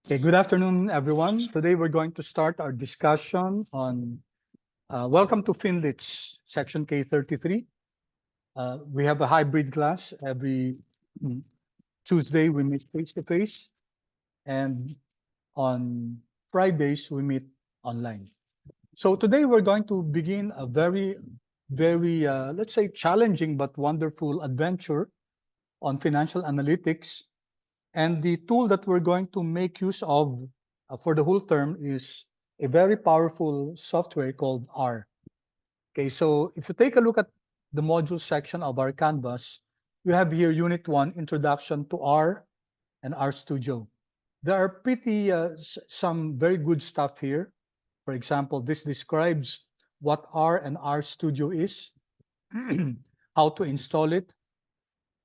Okay, good afternoon, everyone. Today we're going to start our discussion on welcome to FINLYTS section K33. We have a hybrid class. Every Tuesday we meet face to face, and on Fridays we meet online. So today we're going to begin a very, let's say, challenging but wonderful adventure on financial analytics. And the tool that we're going to make use of for the whole term is a very powerful software called R. Okay, so if you take a look at the module section of our Canvas, you have here Unit 1, Introduction to R and RStudio. There are some very good stuff here. For example, this describes what R and RStudio is, how to install it,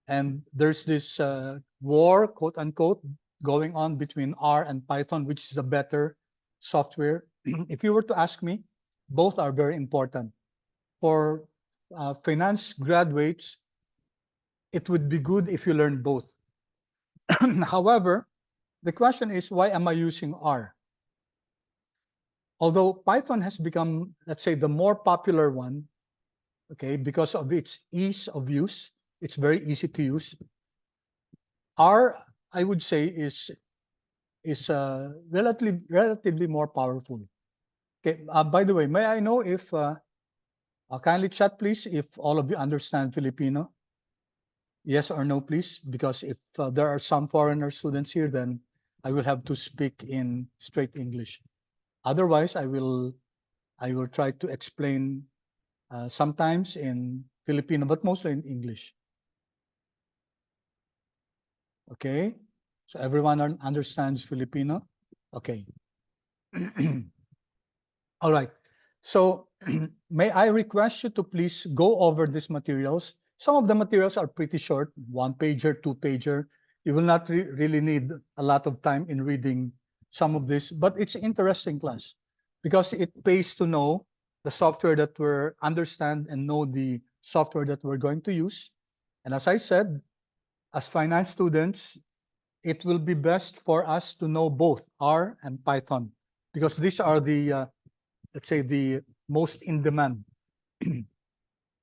and there's this war, quote unquote, going on between R and Python, which is a better software. If you were to ask me, both are very important. For finance graduates, it would be good if you learn both. However, the question is, why am I using R? Although Python has become, let's say, the more popular one, okay, because of its ease of use, it's very easy to use. R, I would say, is relatively more powerful. Okay. By the way, may I know if kindly chat, please, if all of you understand Filipino? Yes or no, please, because if there are some foreigner students here, then I will have to speak in straight English. Otherwise, I will try to explain sometimes in Filipino, but mostly in English. Okay. So everyone understands Filipino. Okay. All right. So may I request you to please go over these materials. Some of the materials are pretty short, one pager, two pager. You will not really need a lot of time in reading some of this, but it's interesting class because it pays to know the software that we're understand and know the software that we're going to use. And as I said, as finance students, it will be best for us to know both R and Python because these are the let's say the most in demand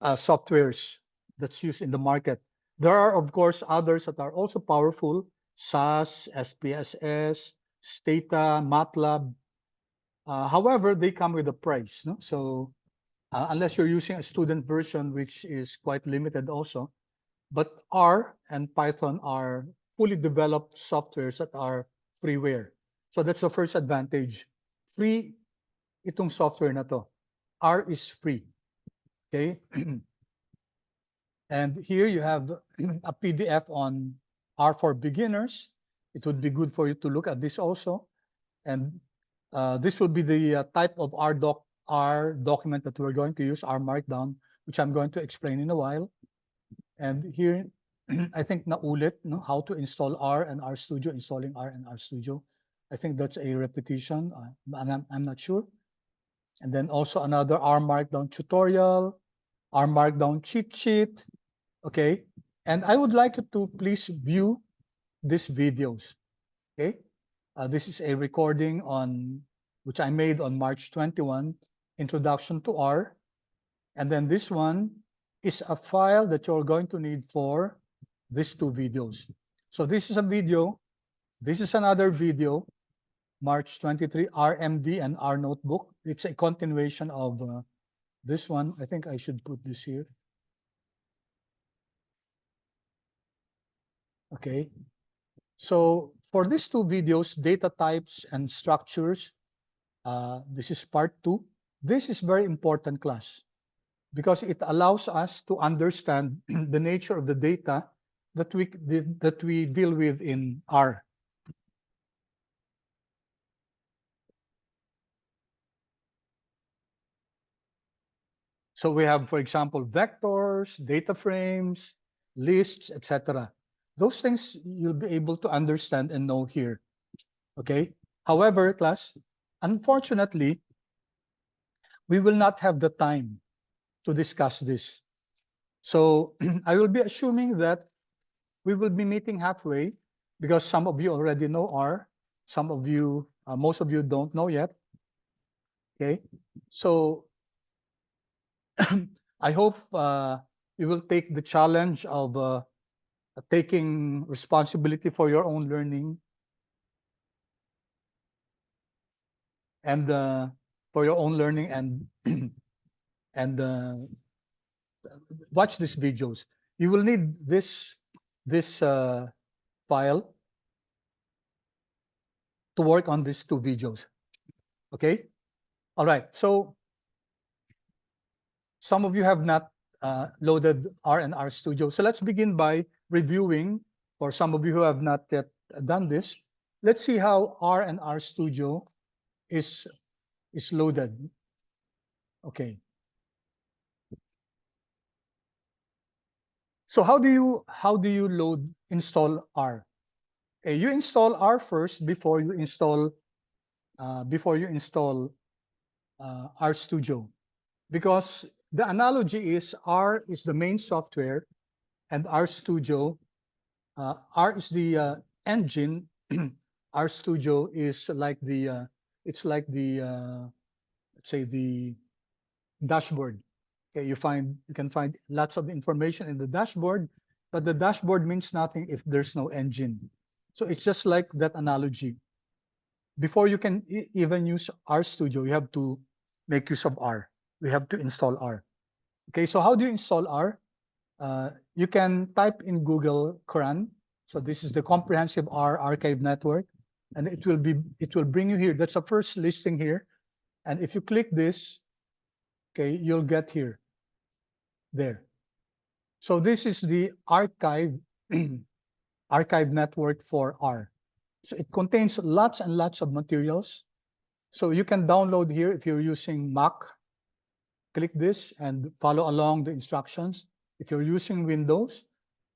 softwares that's used in the market. There are, of course, others that are also powerful: SAS, SPSS, Stata, MATLAB. However, they come with a price. No? So unless you're using a student version, which is quite limited also, but R and Python are fully developed softwares that are freeware. So that's the first advantage. Free itong software na to. R is free. Okay. And here you have a PDF on R for beginners. It would be good for you to look at this also. And this will be the type of R document that we're going to use, R Markdown, which I'm going to explain in a while. And here, I think naulit, no, how to install R and RStudio, installing R and RStudio. I think that's a repetition. I'm not sure. And then also another R Markdown tutorial, R Markdown cheat sheet. Okay. And I would like you to please view these videos. Okay. This is a recording on which I made on March 21, Introduction to R. And then this one is a file that you're going to need for these two videos. So this is a video. This is another video, March 23, RMD and R Notebook. It's a continuation of this one. I think I should put this here. Okay. So for these two videos, data types and structures, this is part 2. This is very important class because it allows us to understand the nature of the data that we deal with in R. So we have, for example, vectors, data frames, lists, etc. Those things you'll be able to understand and know here. Okay. However, class, unfortunately, we will not have the time to discuss this. So I will be assuming that we will be meeting halfway because some of you already know R Some of you, most of you don't know yet. Okay, so I hope you will take the challenge of taking responsibility for your own learning and for your own learning and watch these videos. You will need this file to work on these two videos. Okay. All right. So some of you have not loaded R and RStudio. So let's begin by reviewing. For some of you who have not yet done this, let's see how R and RStudio is loaded. Okay. So how do you load install R? Okay, you install R first before you install RStudio, because the analogy is R is the main software and RStudio, R is the engine. RStudio is like the it's like the let's say the dashboard. Okay, you can find lots of information in the dashboard, but the dashboard means nothing if there's no engine. So it's just like that analogy. Before you can even use RStudio, you have to make use of R. We have to install R. Okay, so how do you install R? You can type in Google CRAN. So this is the Comprehensive R Archive Network, and it will bring you here. That's the first listing here. And if you click this, okay, you'll get here. There. So this is the archive archive network for R. So it contains lots and lots of materials. So you can download here if you're using Mac. Click this and follow along the instructions. If you're using Windows,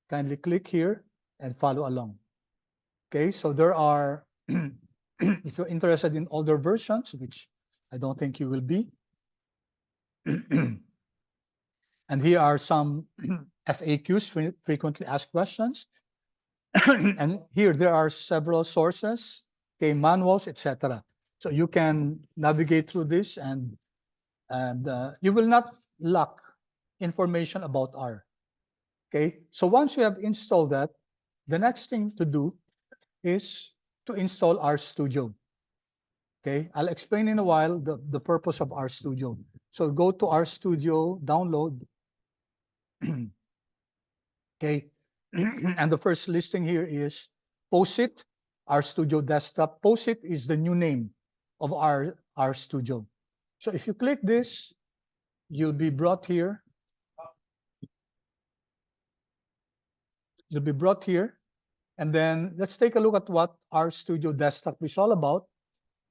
kindly click here and follow along. Okay, so there are, if you're interested in older versions, which I don't think you will be, and here are some FAQs, frequently asked questions. And here there are several sources, okay, manuals, etc. So you can navigate through this, and you will not lack information about R. Okay, so once you have installed that, the next thing to do is to install RStudio. Okay, I'll explain in a while the purpose of RStudio. So go to RStudio, download. Okay, and the first listing here is POSIT, RStudio Desktop. POSIT is the new name of RStudio. So if you click this, you'll be brought here. You'll be brought here. And then let's take a look at what RStudio Desktop is all about.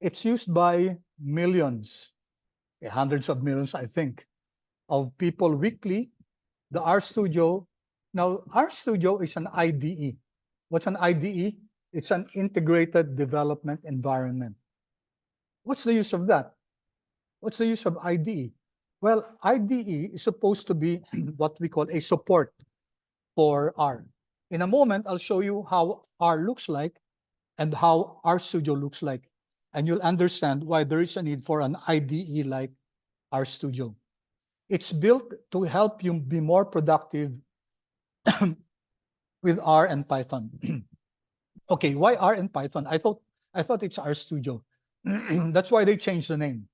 It's used by millions, hundreds of millions, I think, of people weekly. The RStudio, now RStudio is an IDE. What's an IDE? It's an integrated development environment. What's the use of that? What's the use of IDE? Well, IDE is supposed to be what we call a support for R. In a moment, I'll show you how R looks like and how RStudio looks like. And you'll understand why there is a need for an IDE like RStudio. It's built to help you be more productive with R and Python. Okay, why R and Python? I thought it's RStudio. That's why they changed the name.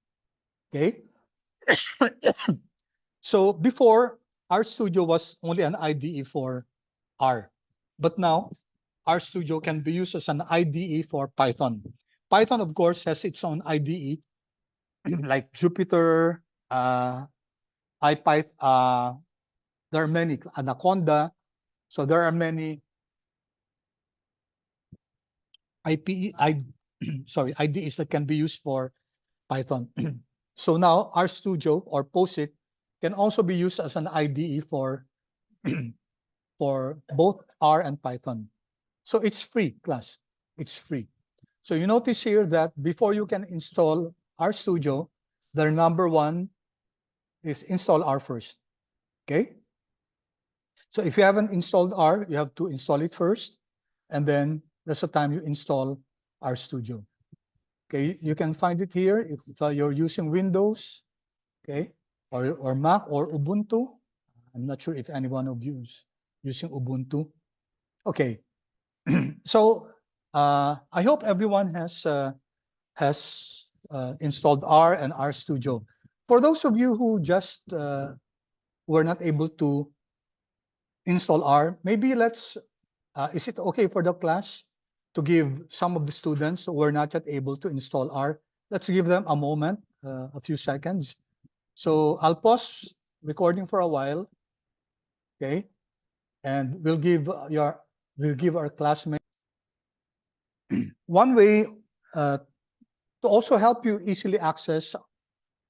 Okay. So before, RStudio was only an IDE for R, but now RStudio can be used as an IDE for Python. Python, of course, has its own IDE, like Jupyter, IPython. There are many, Anaconda. So there are many IDEs that can be used for Python. So now RStudio or POSIT can also be used as an IDE for for both R and Python. So it's free, class. It's free. So you notice here that before you can install RStudio, the number one is install R first. Okay. So if you haven't installed R, you have to install it first, and then that's the time you install RStudio. Okay, you can find it here if you're using Windows, okay, or Mac or Ubuntu. I'm not sure if any one of you is using Ubuntu. Okay, so I hope everyone has installed R and RStudio. For those of you who just were not able to install R, maybe is it okay for the class to give some of the students who were not yet able to install R, let's give them a moment, a few seconds. So I'll pause recording for a while, okay? And we'll give our classmates one way to also help you easily access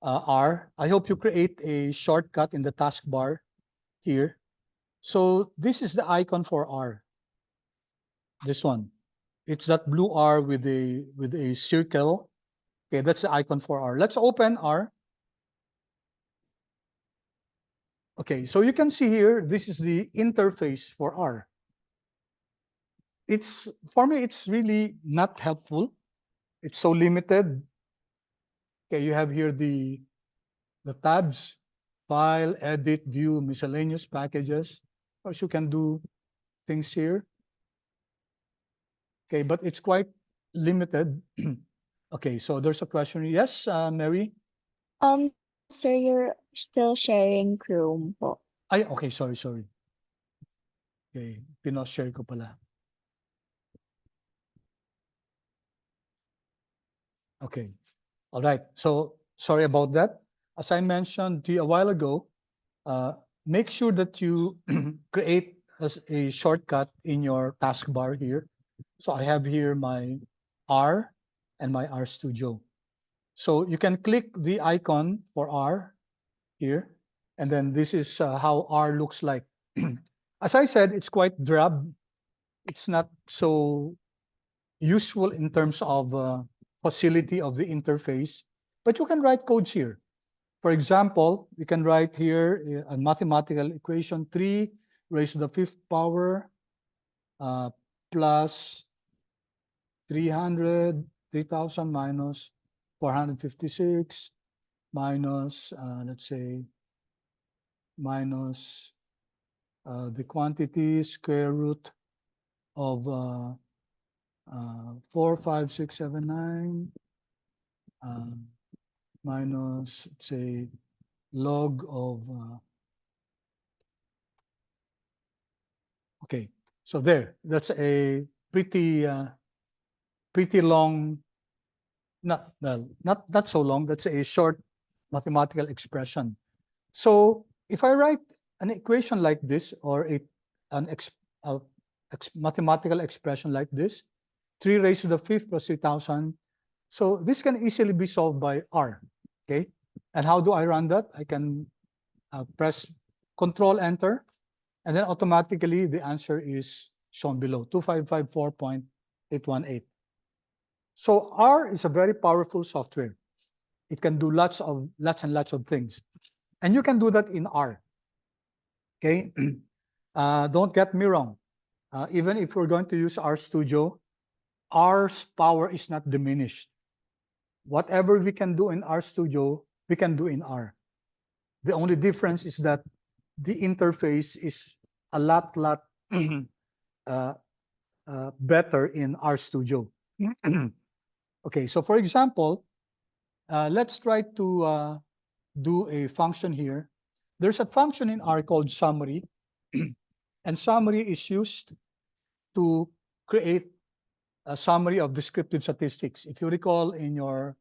R. I hope you create a shortcut in the taskbar here. So this is the icon for R. This one. It's that blue R with a circle. Okay, that's the icon for R. Let's open R. Okay, so you can see here, this is the interface for R. For me, it's really not helpful. It's so limited. Okay, you have here the tabs, file, edit, view, miscellaneous packages. Of course, you can do things here. Okay, but it's quite limited. Okay, so there's a question. Yes, Mary? Sir, you're still sharing Chrome po. Okay, sorry. Okay, pinos-share ko pala. Okay, all right. So sorry about that. As I mentioned to you a while ago, uh, make sure that you create a shortcut in your taskbar here. So I have here my R and my RStudio. So you can click the icon for R here, and then this is how R looks like. As I said, it's quite drab. It's not so useful in terms of facility of the interface, but you can write codes here. For example, we can write here a mathematical equation 3 raised to the 5th power plus 3,000 minus 456 minus, let's say, minus the quantity square root of 4, 5, 6, 7, 9 minus, say, log of, okay, so that's a pretty long, not so long, that's a short mathematical expression. So if I write an equation like this, or an mathematical expression like this, 3 raised to the 5th plus 3,000, so this can easily be solved by R, okay? And how do I run that? I can press Control Enter, and then automatically the answer is shown below, 2554.818. So R is a very powerful software. It can do lots and lots of things. And you can do that in R, okay? Don't get me wrong. Even if we're going to use RStudio, R's power is not diminished. Whatever we can do in RStudio, we can do in R. The only difference is that the interface is a lot better in RStudio. Okay, so for example, let's try to do a function here. There's a function in R called summary, and summary is used to create a summary of descriptive statistics. If you recall in your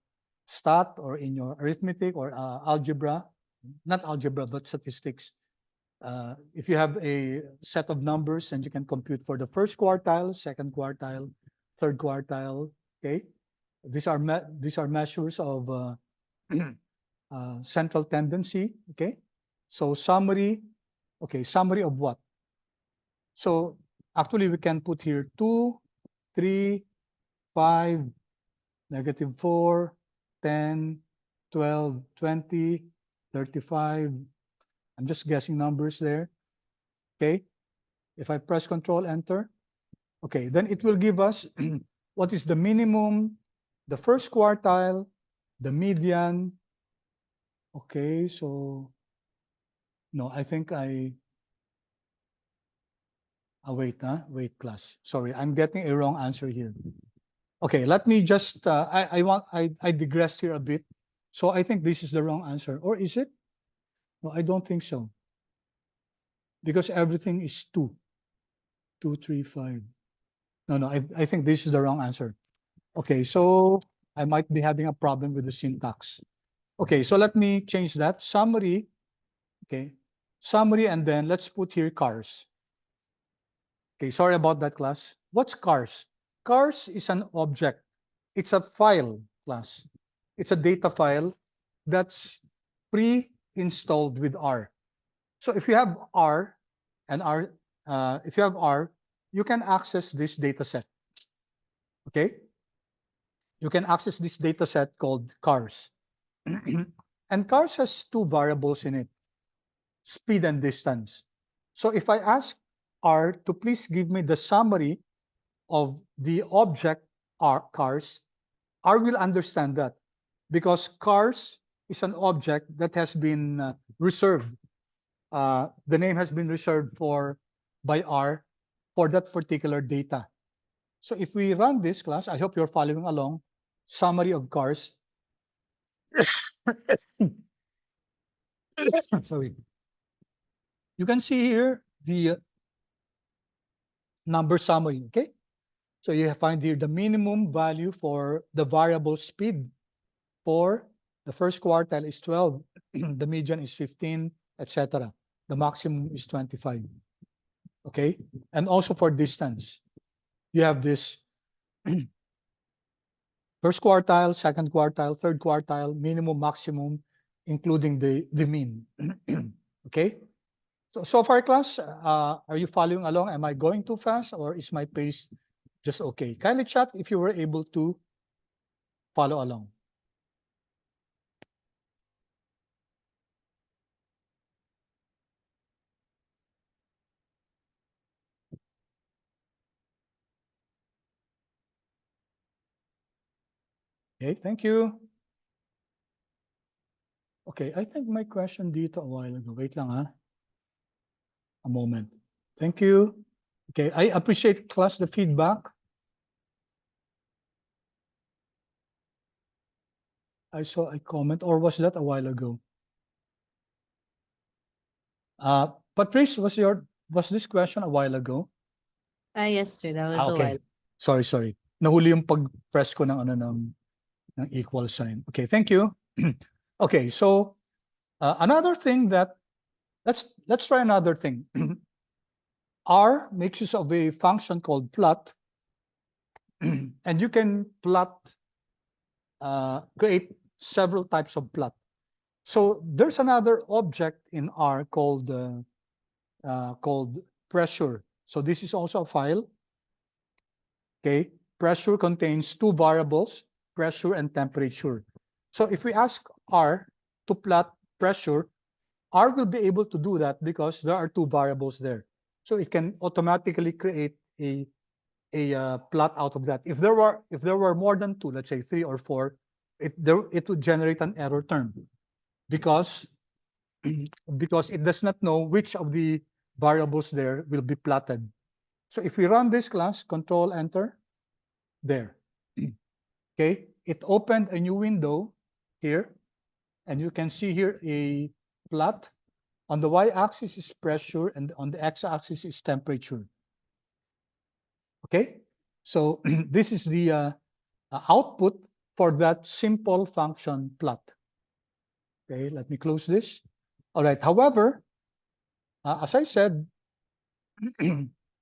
stat or in your arithmetic or algebra, not algebra, but statistics, if you have a set of numbers and you can compute for the first quartile, second quartile, third quartile, okay? These are measures of central tendency, okay? So summary, okay, summary of what? So actually we can put here 2, 3, 5, -4, 10, 12, 20, 35. I'm just guessing numbers there, okay? If I press Control Enter, okay, then it will give us what is the minimum, the first quartile, the median. Okay, so no, I think wait, wait, class. Sorry, I'm getting a wrong answer here. Okay, let me just, I digressed here a bit. So I think this is the wrong answer, or is it? No, I don't think so. Because everything is 2, 2, 3, 5. No, no, I think this is the wrong answer. Okay, so I might be having a problem with the syntax. Okay, so let me change that. Summary, okay, summary, and then let's put here cars. Okay, sorry about that, class. What's cars? Cars is an object. It's a file, class. It's a data file that's pre-installed with R. So if you have R and R, if you have R, you can access this data set. Okay, you can access this data set called cars. And cars has two variables in it, speed and distance. So if I ask R to please give me the summary of the object R cars, R will understand that because cars is an object that has been reserved. The name has been reserved by R for that particular data. So if we run this class, I hope you're following along, summary of cars. Sorry. You can see here the number summary, okay? So you find here the minimum value for the variable speed for the first quartile is 12, the median is 15, etc. The maximum is 25, okay? And also for distance, you have this first quartile, second quartile, third quartile, minimum, maximum, including the mean, okay? So far, class, are you following along? Am I going too fast or is my pace just okay? Kindly chat if you were able to follow along. Okay, thank you. Okay, I think my question dito a while ago. Wait lang a moment. Thank you. Okay, I appreciate class the feedback. I saw a comment, or was that a while ago? Patrice, was this question a while ago? Yes, sir. That was a Okay. while. Sorry. Nahuli yung pag-press ko ng ng equal sign. Okay, thank you. Okay, so another thing that let's try another thing. R makes use of a function called plot, and you can plot, create several types of plot. So there's another object in R called pressure. So this is also a file. Okay, pressure contains two variables, pressure and temperature. So if we ask R to plot pressure, R will be able to do that because there are two variables there. So it can automatically create a plot out of that. If there were more than two, let's say 3 or 4, it would generate an error term because it does not know which of the variables there will be plotted. So if we run this class, control enter, there. Okay, it opened a new window here, and you can see here a plot. On the y-axis is pressure, and on the x-axis is temperature. Okay, so this is the output for that simple function plot. Okay, let me close this. All right, however, as I said,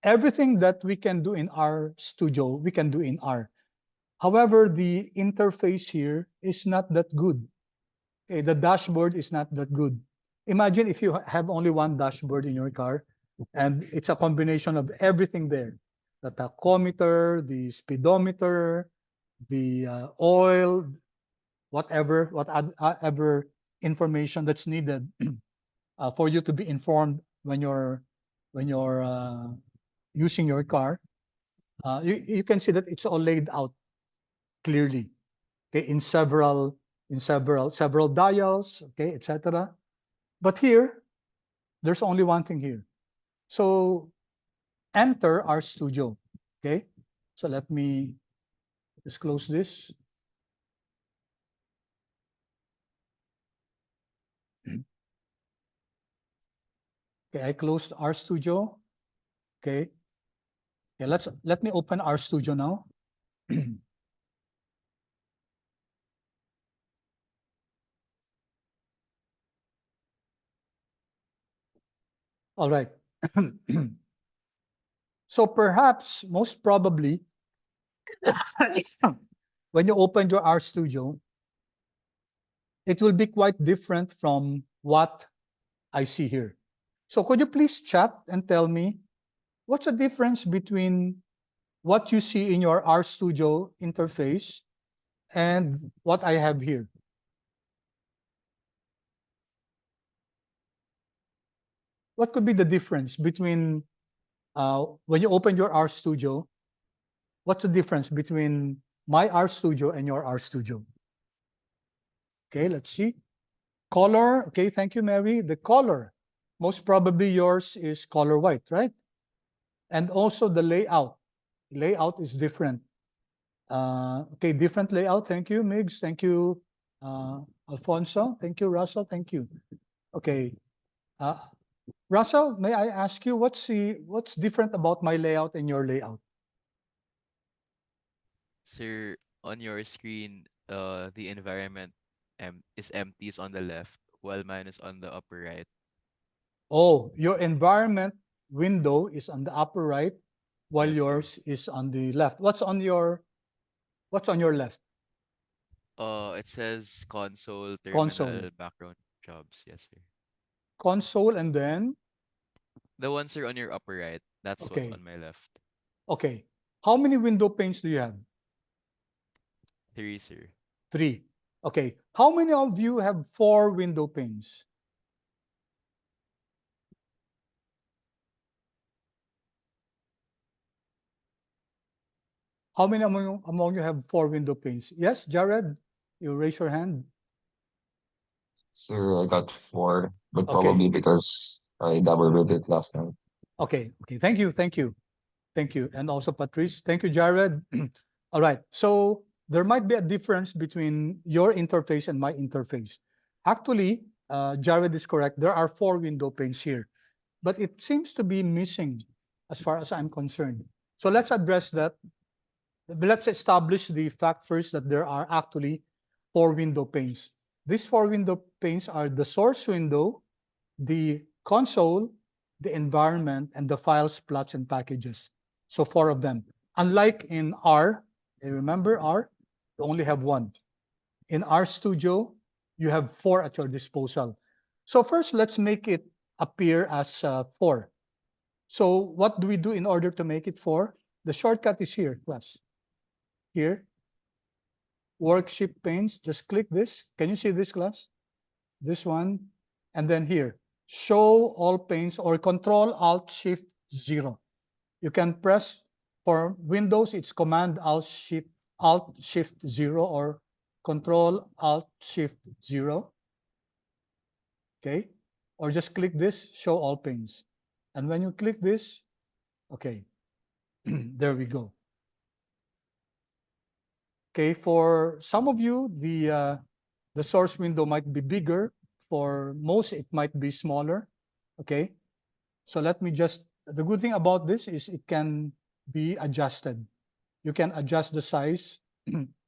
everything that we can do in RStudio, we can do in R. However, the interface here is not that good. Okay, the dashboard is not that good. Imagine if you have only one dashboard in your car, and it's a combination of everything there. The tachometer, the speedometer, the oil, whatever information that's needed for you to be informed when you're using your car. you can see that it's all laid out clearly, okay, in several dials, okay, etc. But here, there's only one thing here. So enter RStudio, okay? So let me just close this. Okay, I closed RStudio. Okay. Okay, let me open RStudio now. All right. So perhaps, most probably, when you open your RStudio, it will be quite different from what I see here. So could you please chat and tell me what's the difference between what you see in your RStudio interface and what I have here? What could be the difference between when you open your RStudio? What's the difference between my RStudio and your RStudio? Okay, let's see. Color, okay, thank you, Mary. The color, most probably yours is color white, right? And also the layout. Layout is different. Okay, different layout. Thank you, Migs. Thank you, Alfonso. Thank you, Russell. Thank you. Okay, uh, Russell, may I ask you what's different about my layout and your layout? Sir, on your screen, the environment is empty is on the left, while mine is on the upper right. Oh, your environment window is on the upper right, while Yes, sir. yours is on the left. What's on your left? It says console, Console. terminal, background jobs. Yes, sir. Console, and then The ones are on your upper right. That's what's okay. on my left. Okay. How many window panes do you have? 3, sir. 3. Okay. How many of you have 4 window panes? How many among you have 4 window panes? Yes, Jared, you raise your hand. Sir, I got 4, but Okay. probably because I double read it last night. Okay. Okay. Thank you. Thank you. Thank you. And also Patrice. Thank you, Jared. All right. So there might be a difference between your interface and my interface. Actually, Jared is correct. There are 4 window panes here, but it seems to be missing as far as I'm concerned. So let's address that. Let's establish the fact first that there are actually 4 window panes. These 4 window panes are the source window, the console, the environment, and the files, plots, and packages. So 4 of them. Unlike in R, you remember R? You only have 1. In RStudio, you have 4 at your disposal. So first, let's make it appear as 4. So what do we do in order to make it 4? The shortcut is here, class. Here, worksheet panes, just click this. Can you see this, class? This one, and then here, show all panes or Control-Alt-Shift-0. You can press, for Windows, it's Command-Alt-Shift-0 or Control-Alt-Shift-0. Okay, or just click this, show all panes. And when you click this, okay, there we go. Okay, for some of you, the source window might be bigger. For most, it might be smaller. Okay, so let me just, the good thing about this is it can be adjusted. You can adjust the size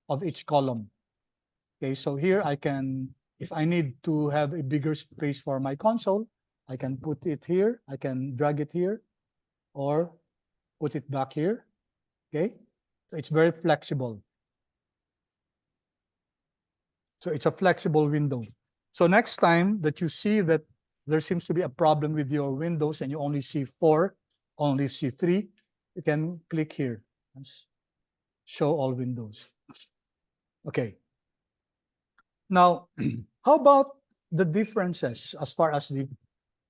of each column. Okay, so here I can, if I need to have a bigger space for my console, I can put it here, I can drag it here, or put it back here. Okay, so it's very flexible. So it's a flexible window. So next time that you see that there seems to be a problem with your windows and you only see 4, only see 3, you can click here. Show all windows. Okay. Now, how about the differences as far as the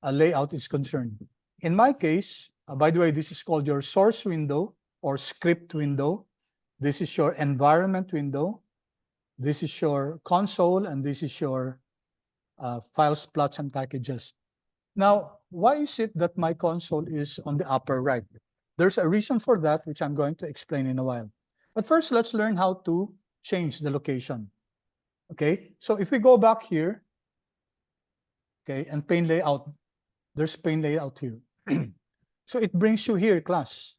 layout is concerned? In my case, by the way, this is called your source window. or script window. This is your environment window. This is your console, and this is your files, plots, and packages. Now, why is it that my console is on the upper right? There's a reason for that, which I'm going to explain in a while. But first, let's learn how to change the location. Okay, so if we go back here, okay, and pane layout, there's pane layout here. So it brings you here, class.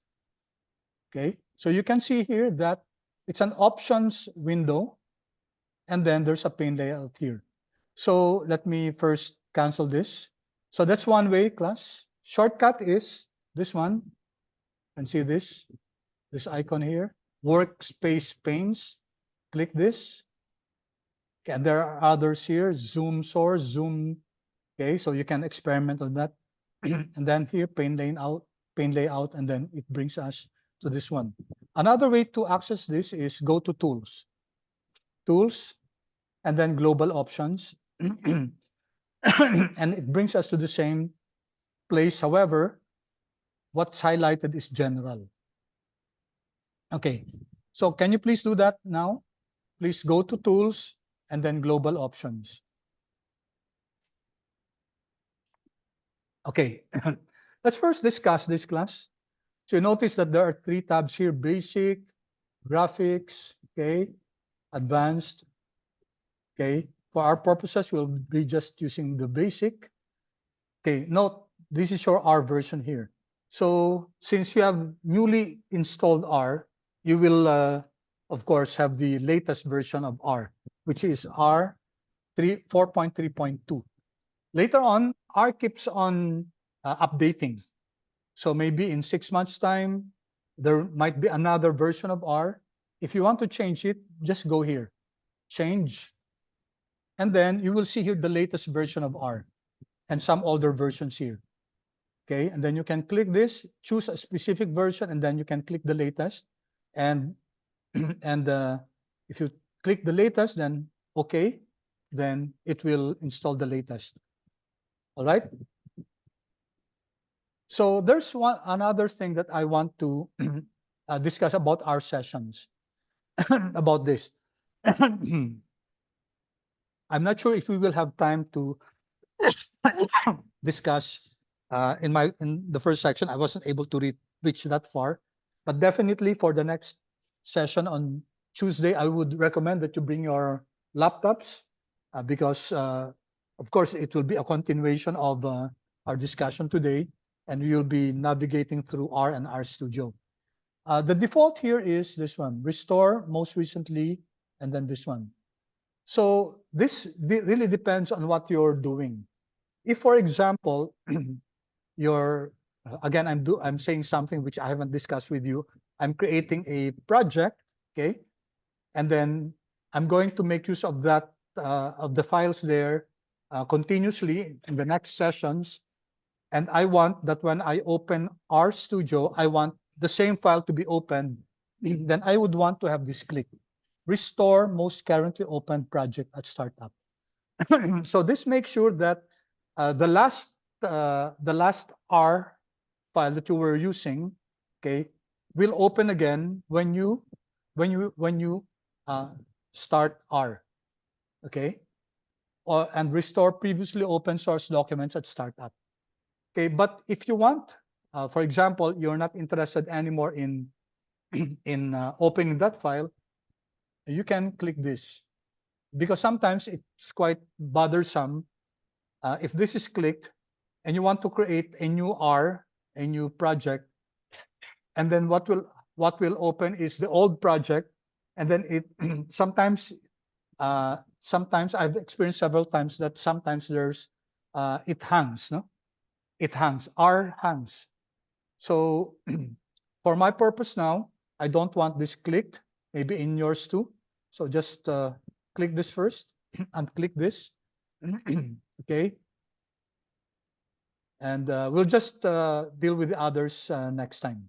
Okay, so you can see here that it's an options window, and then there's a pane layout here. So let me first cancel this. So that's one way, class. Shortcut is this one. And see this icon here, workspace panes. Click this. Okay, and there are others here, zoom source, zoom. Okay, so you can experiment on that. And then here, pane layout, and then it brings us to this one. Another way to access this is go to tools, and then global options. And it brings us to the same place. However, what's highlighted is general. Okay, so can you please do that now? Please go to tools and then global options. Okay, let's first discuss this, class. So you notice that there are 3 tabs here: basic, graphics, okay, advanced. Okay, for our purposes, we'll be just using the basic. Okay, note, this is your R version here. So since you have newly installed R, you will, of course, have the latest version of R, which is R 4.3.2. Later on, R keeps on updating. So maybe in 6 months' time, there might be another version of R. If you want to change it, just go here, change. And then you will see here the latest version of R and some older versions here. Okay, and then you can click this, choose a specific version, and then you can click the latest. And if you click the latest, then okay, then it will install the latest. All right. So there's another thing that I want to discuss about our sessions about this. I'm not sure if we will have time to discuss in the first section. I wasn't able to reach that far, but definitely for the next session on Tuesday, I would recommend that you bring your laptops because, of course, it will be a continuation of our discussion today, and we will be navigating through R and RStudio. The default here is this one: restore, most recently, and then this one. So this really depends on what you're doing. If, for example, you're again, I'm saying something which I haven't discussed with you. I'm creating a project, okay, and then I'm going to make use of that of the files there continuously in the next sessions. And I want that when I open RStudio, I want the same file to be opened. Then I would want to have this click: restore most currently open project at startup. So this makes sure that the last R file that you were using, okay, will open again when you start R, okay, and restore previously open source documents at startup. Okay, but if you want, for example, you're not interested anymore in opening that file, you can click this, because sometimes it's quite bothersome. If this is clicked and you want to create a new R, a new project, and then what will open is the old project, and then it sometimes I've experienced several times that sometimes there's it hangs, no? It hangs, R hangs. So for my purpose now, I don't want this clicked, maybe in yours too. So just click this first and click this. Okay. And we'll just deal with the others next time.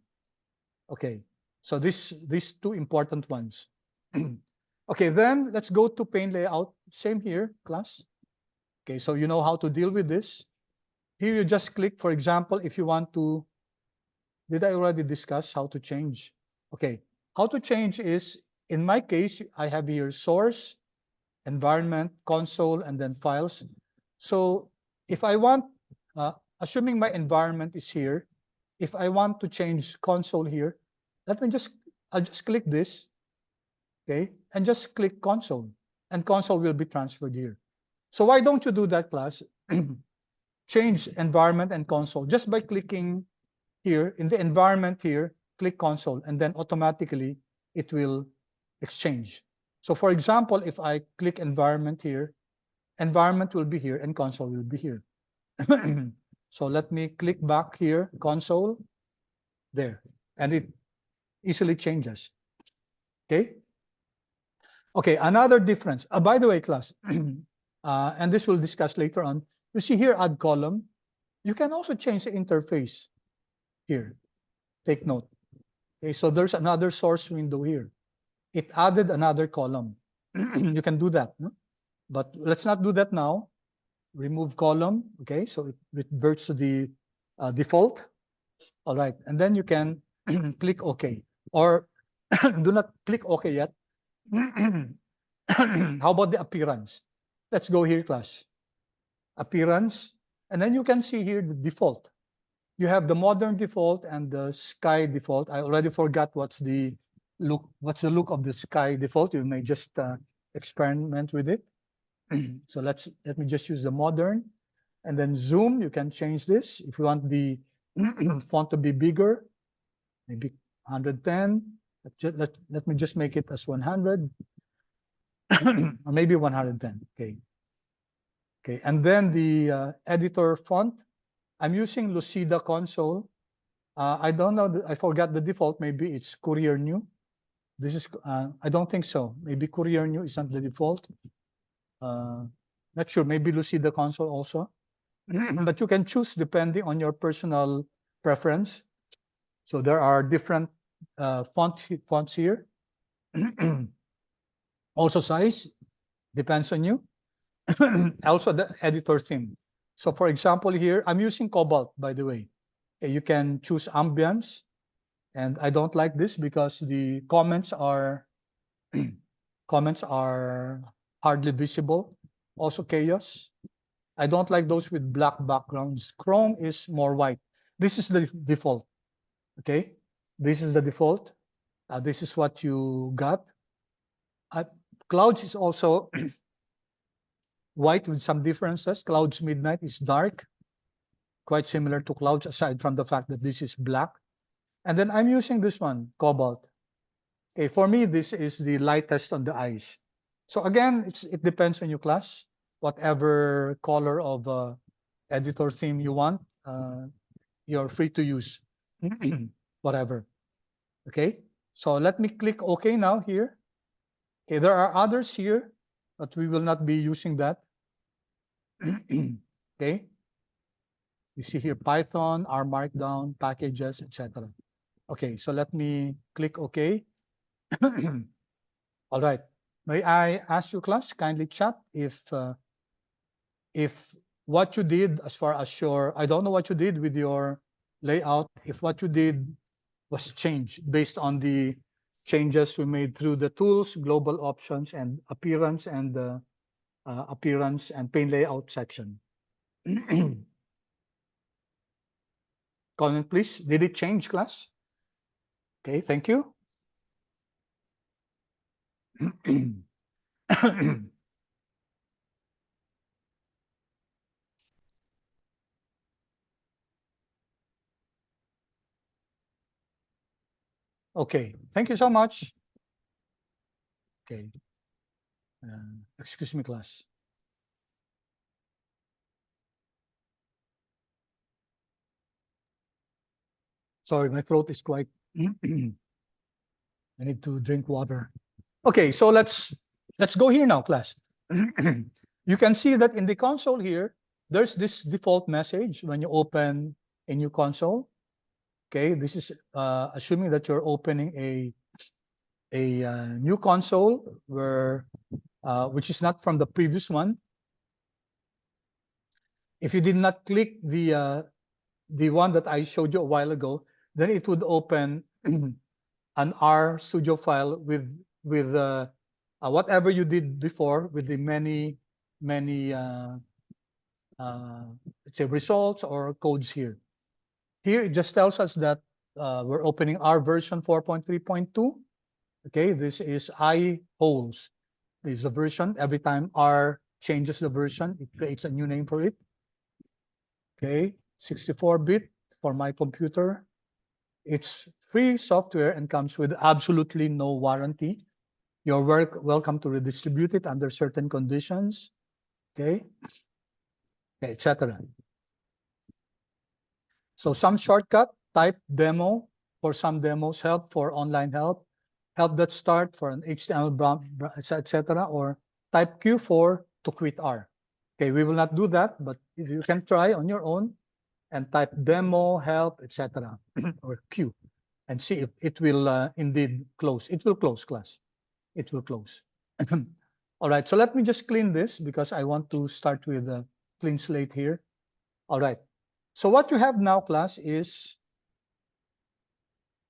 Okay. So these 2 important ones. Okay, then let's go to pane layout. Same here, class. Okay, so you know how to deal with this. Here you just click, for example, if you want to, did I already discuss how to change? Okay, how to change is, in my case, I have here source, environment, console, and then files. So if I want, assuming my environment is here, if I want to change console here, I'll just click this, okay, and just click console, and console will be transferred here. So why don't you do that, class? Change environment and console just by clicking here in the environment here, click console, and then automatically it will exchange. So for example, if I click environment here, environment will be here and console will be here. So let me click back here, console, there, and it easily changes. Okay. Okay, another difference. By the way, class, and this we'll discuss later on. You see here, add column. You can also change the interface here. Take note. Okay, so there's another source window here. It added another column. You can do that, no? But let's not do that now. Remove column. Okay, so it reverts to the default. All right, and then you can click OK, or do not click OK yet. How about the appearance? Let's go here, class. Appearance, and then you can see here the default. You have the modern default and the sky default. I already forgot what's the look of the sky default. You may just experiment with it. So let me just use the modern, and then zoom. You can change this if you want the font to be bigger, maybe 110. Let me just make it as 100. Or maybe 110. Okay. Okay, and then the editor font. I'm using Lucida Console. I don't know. I forgot the default. Maybe it's Courier New. This is. I don't think so. Maybe Courier New isn't the default. Not sure. Maybe Lucida Console also. But you can choose depending on your personal preference. So there are different fonts here. Also size depends on you. Also the editor theme. So for example here, I'm using Cobalt, by the way. You can choose ambience, and I don't like this because the comments are hardly visible. Also chaos. I don't like those with black backgrounds. Chrome is more white. This is the default. Okay, this is the default. This is what you got. Clouds is also white with some differences. Clouds Midnight is dark, quite similar to Clouds, aside from the fact that this is black. And then I'm using this one, Cobalt. Okay, for me, this is the lightest on the eyes. So again, it depends on your class. Whatever color of editor theme you want, you're free to use. Whatever. Okay, so let me click OK now here. Okay, there are others here, but we will not be using that. Okay, you see here Python, R Markdown, packages, etc. Okay, so let me click OK. All right. May I ask you, class, kindly chat if what you did as far as your, I don't know what you did with your layout, if what you did was changed based on the changes we made through the tools, global options, and appearance and pane layout section. Comment, please. Did it change, class? Okay, thank you. Okay, thank you so much. Okay, excuse me, class. Sorry, my throat is quite. I need to drink water. Okay, so let's go here now, class. You can see that in the console here, there's this default message when you open a new console. Okay, this is assuming that you're opening a new console where which is not from the previous one. If you did not click the one that I showed you a while ago, then it would open an RStudio file with whatever you did before with the many let's say results or codes here. Here it just tells us that we're opening R version 4.3.2. Okay, this is I holes. This is the version. Every time R changes the version, it creates a new name for it. Okay, 64-bit for my computer. It's free software and comes with absolutely no warranty. You're welcome to redistribute it under certain conditions. Okay, etc. So some shortcut, type demo for some demos, help for online help, help.start for an HTML, etc. Or type Q4 to quit R. Okay, we will not do that, but if you can try on your own and type demo, help, etc. or Q and see if it will indeed close. It will close, class. It will close. All right, so let me just clean this because I want to start with a clean slate here. All right, so what you have now, class, is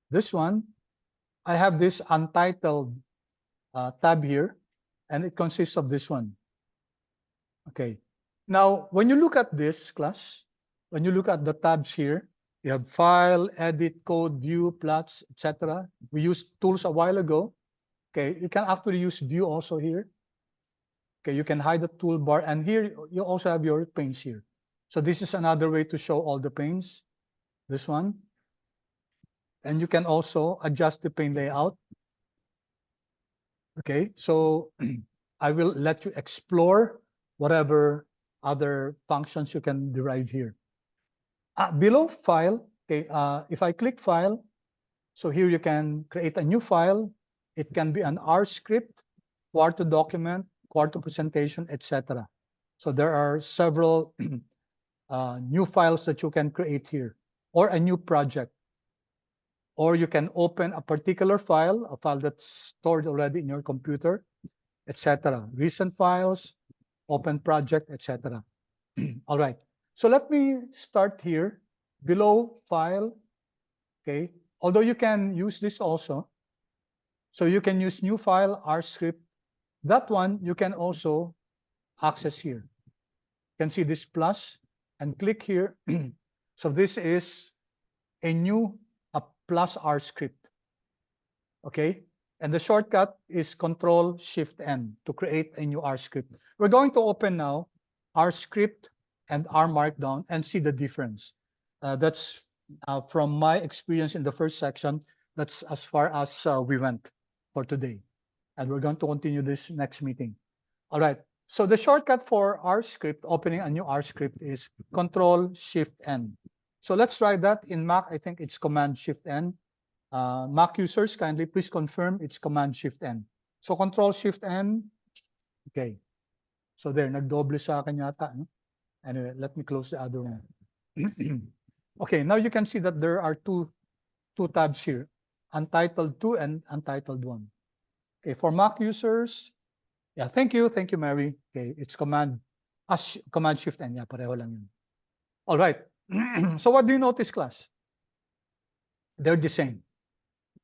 this one. I have this untitled tab here, and it consists of this one. Okay, now when you look at this, class, when you look at the tabs here, you have file, edit, code, view, plots, etc. We used tools a while ago. Okay, you can actually use view also here. Okay, you can hide the toolbar, and here you also have your panes here. So this is another way to show all the panes, this one. And you can also adjust the pane layout. Okay, so I will let you explore whatever other functions you can derive here. Below file, okay, if I click file, so here you can create a new file. It can be an R script, Quarto document, Quarto presentation, etc. So there are several new files that you can create here, or a new project. Or you can open a particular file, a file that's stored already in your computer, etc. Recent files, open project, etc. All right. So let me start here below file. Okay. Although you can use this also. So you can use new file, R script. That one you can also access here. You can see this plus and click here. So this is a new plus R script. Okay. And the shortcut is Control-Shift-N to create a new R script. We're going to open now R script and R markdown and see the difference. That's from my experience in the first section. That's as far as we went for today. And we're going to continue this next meeting. All right. So the shortcut for R script, opening a new R script, is Control-Shift-N. So let's try that. In Mac, I think it's Command-Shift-N. Mac users, kindly please confirm it's Command-Shift-N. So Control-Shift-N. Okay. So there, nagdoble sa akin yata. No? Anyway, let me close the other one. Okay, now you can see that there are two tabs here, Untitled 2 and Untitled 1. Okay, for Mac users, yeah, thank you, Mary. Okay, it's Command-Shift-N. Yeah, pareho lang yun. All right. So what do you notice, class? They're the same.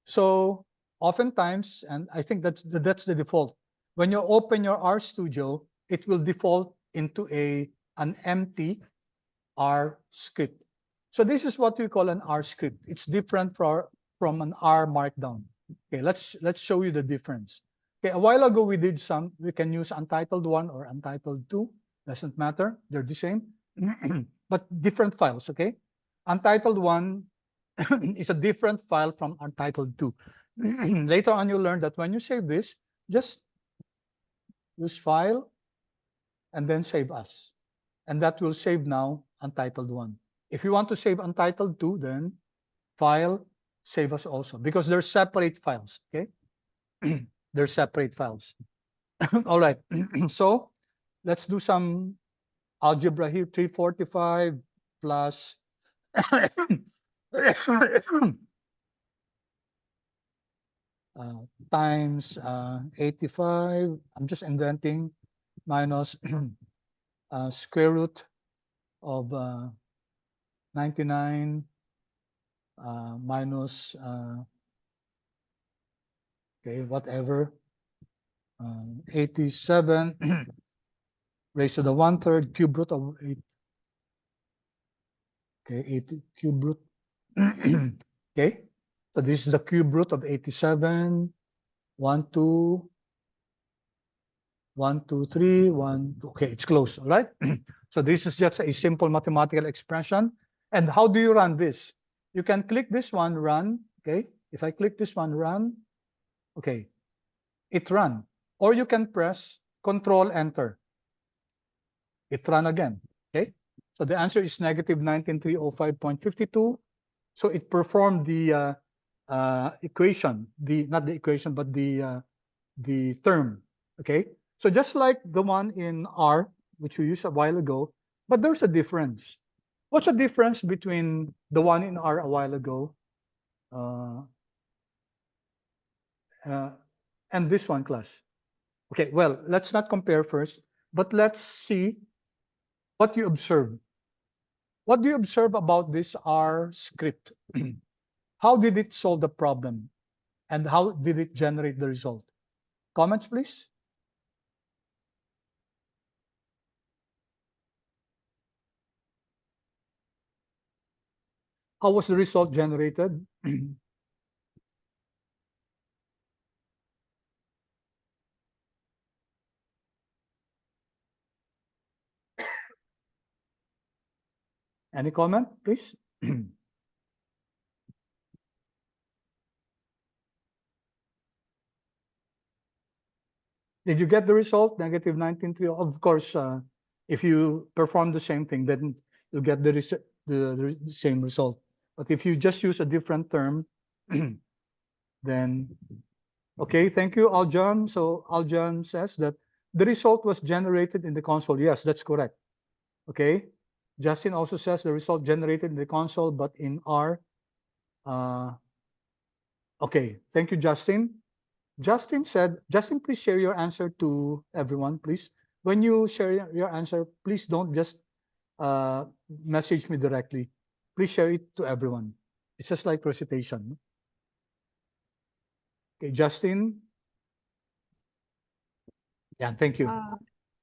So oftentimes, and I think that's the default. When you open your RStudio, it will default into an empty R script. So this is what we call an R script. It's different from an R markdown. Okay, let's show you the difference. Okay, a while ago we can use Untitled 1 or Untitled 2. Doesn't matter, they're the same, but different files. Okay, Untitled 1 is a different file from Untitled 2. Later on, you'll learn that when you save this, just use File and then Save As. And that will save now Untitled 1. If you want to save Untitled 2, then File, Save As also, because they're separate files, okay? They're separate files. All right, so let's do some algebra here. 345 plus times 85. I'm just inventing, minus square root of 99 minus Okay, whatever. 87 raised to the 1/3 cube root of 8. Okay, 80 cube root. Okay, so this is the cube root of 87. 1, 2, 1, 2, 3, 1, 2. Okay, it's close, all right? So this is just a simple mathematical expression. And how do you run this? You can click this one, run, okay? If I click this one, run, okay, it run. Or you can press Control Enter. It run again, okay? So the answer is negative 19305.52. So it performed the equation, not the equation, but the term, okay? So just like the one in R, which we used a while ago, but there's a difference. What's the difference between the one in R a while ago and this one, class? Okay, well, let's not compare first, but let's see what you observe. What do you observe about this R script? How did it solve the problem? And how did it generate the result? Comments, please. How was the result generated? Any comment, please? Did you get the result? Negative 19.3. Of course, if you perform the same thing, then you'll get the same result. But if you just use a different term, then, okay, thank you, Aljan. So Aljan says that the result was generated in the console. Yes, that's correct. Okay. Justin also says the result generated in the console, but in R. Okay, thank you, Justin. Justin said, Justin, please share your answer to everyone, please. When you share your answer, please don't just message me directly. Please share it to everyone. It's just like recitation. Okay, Justin. Yeah, thank you.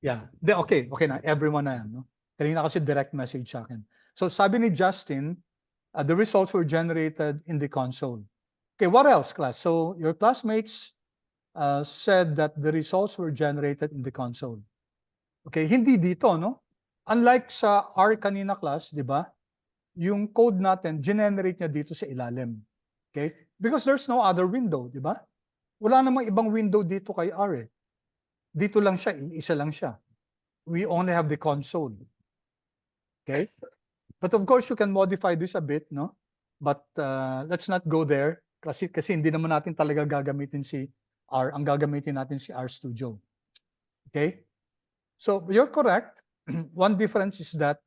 Yeah, okay na, everyone na yan. No? Kanina kasi direct message sa akin. So sabi ni Justin, the results were generated in the console. Okay, what else, class? So your classmates said that the results were generated in the console. Okay, hindi dito, no? Unlike sa R kanina, class, di ba? Yung code natin, generate niya dito sa ilalim. Okay? Because there's no other window, di ba? Wala namang ibang window dito kay R eh. Dito lang siya, isa lang siya. We only have the console. Okay? But of course, you can modify this a bit, no? But let's not go there kasi hindi naman natin talaga gagamitin si R. Ang gagamitin natin si RStudio. Okay? So you're correct. One difference is that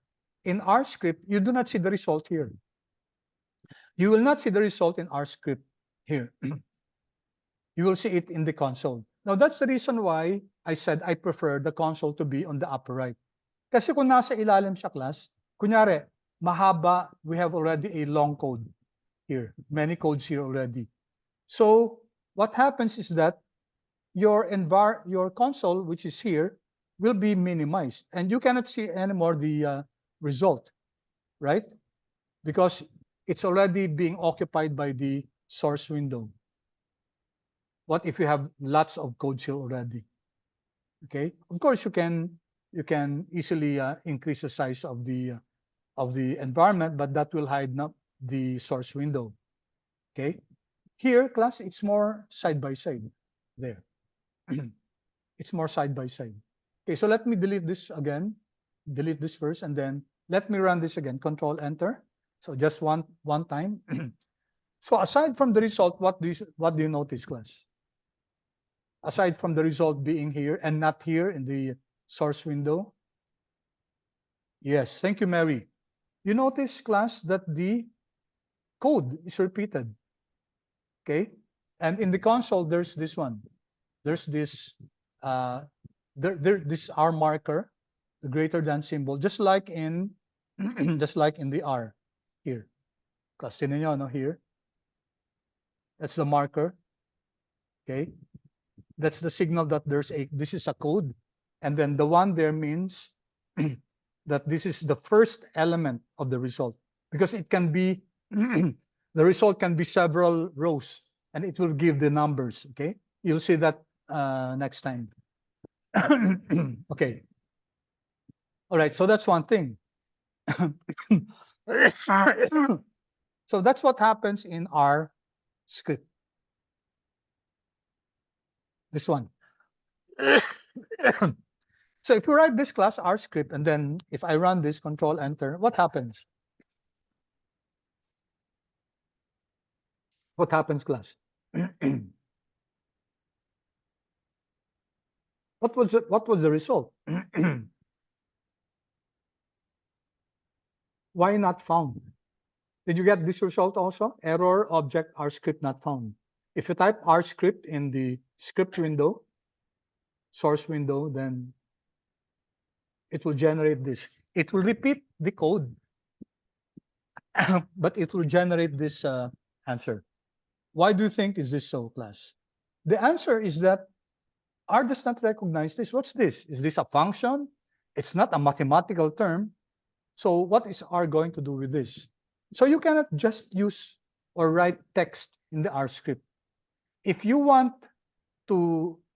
in R script, you do not see the result here. You will not see the result in R script here. You will see it in the console. Now, that's the reason why I said I prefer the console to be on the upper right. Kasi kung nasa ilalim siya, class, kunyari, mahaba, we have already a long code here. Many codes here already. So what happens is that your console, which is here, will be minimized. And you cannot see anymore the result, right? Because it's already being occupied by the source window. What if you have lots of codes here already? Okay, of course you can easily increase the size of the environment, but that will hide the source window. Okay, here, class, it's more side by side. There, it's more side by side. Okay, so let me delete this again. Delete this first, and then let me run this again. Control Enter. So just one time. So aside from the result, what do you notice, class? Aside from the result being here and not here in the source window? Yes, thank you, Mary. You notice, class, that the code is repeated. Okay, and in the console, there's this one. There's this this R marker, the greater than symbol, just like in just like in the R here. Kasi ninyo, no, here. That's the marker. Okay, that's the signal that this is a code, and then the one there means that this is the first element of the result, because it can be the result can be several rows, and it will give the numbers. Okay, you'll see that next time. Okay, all right, so that's one thing. So that's what happens in our script. This one. So if you write this class R script, and then if I run this, control enter, what happens? What happens, class? What was the result? Why not found? Did you get this result also? Error object R script not found. If you type R script in the script window, source window, then it will generate this. It will repeat the code, but it will generate this answer. Why do you think is this so, class? The answer is that R does not recognize this. What's this? Is this a function? It's not a mathematical term. So what is R going to do with this? So you cannot just use or write text in the R script. If you want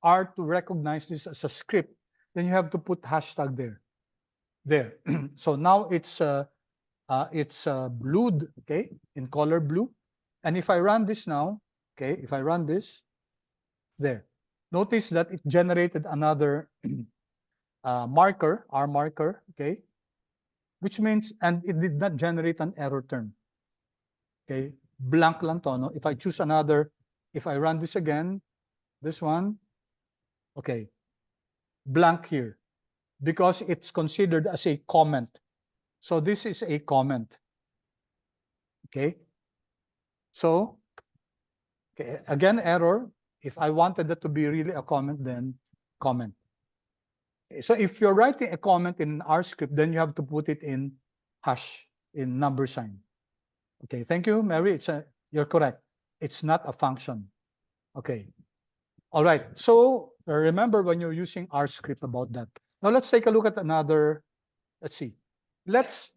R to recognize this as a script, then you have to put hashtag there. So now it's blued, okay, in color blue. And if I run this now, okay, if I run this, there, notice that it generated another marker, R marker, okay, which means, and it did not generate an error term. Okay, blank lang to, no? If I choose another, if I run this again, this one, okay, blank here, because it's considered as a comment. So this is a comment. Okay, so okay, again, error. If I wanted that to be really a comment, then comment. So if you're writing a comment in R script, then you have to put it in hash, in number sign. Okay, thank you, Mary. You're correct. It's not a function. Okay. All right. So remember when you're using R script about that. Now let's take a look at another. Let's see. Let's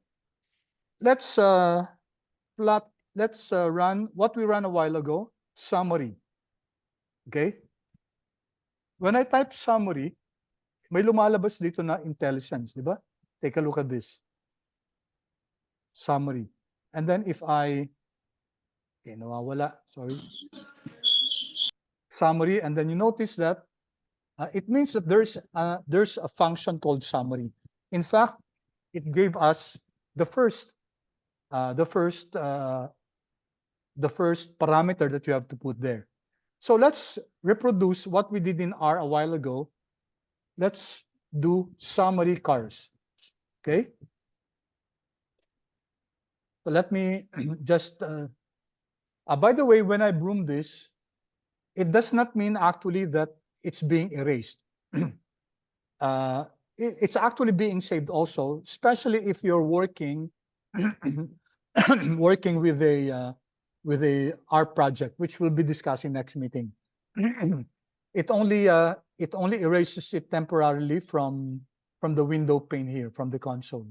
plot. Let's run what we ran a while ago. Summary. Okay. When I type summary, may lumalabas dito na intelligence, di ba? Take a look at this. Summary. And then if I, okay, nawawala, sorry. Summary, and then you notice that it means that there's a function called summary. In fact, it gave us the first parameter that you have to put there. So let's reproduce what we did in R a while ago. Let's do summary cars. Okay. So let me just, by the way, when I broom this, it does not mean actually that it's being erased. It's actually being saved also, especially if you're working working with a R project, which we'll be discussing next meeting. It only erases it temporarily from the window pane here, from the console.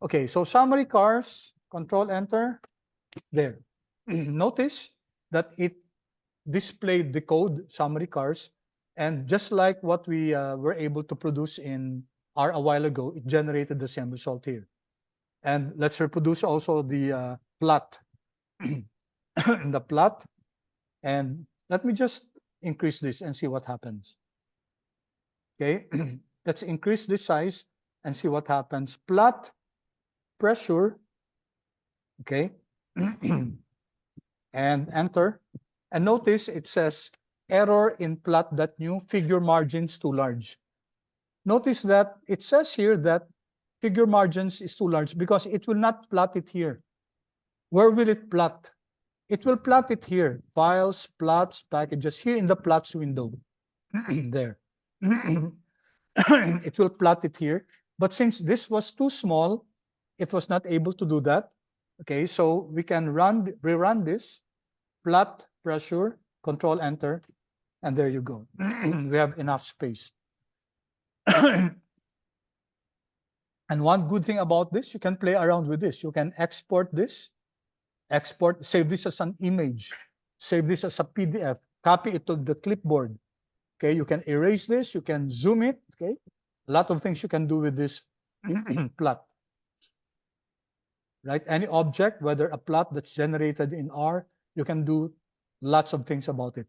Okay, so summary cars, control enter, there. Notice that it displayed the code summary cars, and just like what we were able to produce in R a while ago, it generated the same result here. And let's reproduce also the plot. The plot, and let me just increase this and see what happens. Okay, let's increase this size and see what happens. Plot pressure, okay, and enter. And notice it says error in plot.new, figure margins too large. Notice that it says here that figure margins is too large because it will not plot it here. Where will it plot? It will plot it here. Files, plots, packages, here in the plots window. There. It will plot it here. But since this was too small, it was not able to do that. Okay, so we can rerun this, plot pressure, control enter, And there you go. We have enough space. And one good thing about this, you can play around with this. You can export this, save this as an image, save this as a PDF, copy it to the clipboard. Okay, you can erase this, you can zoom it. Okay, a lot of things you can do with this plot. Right, any object, whether a plot that's generated in R, you can do lots of things about it.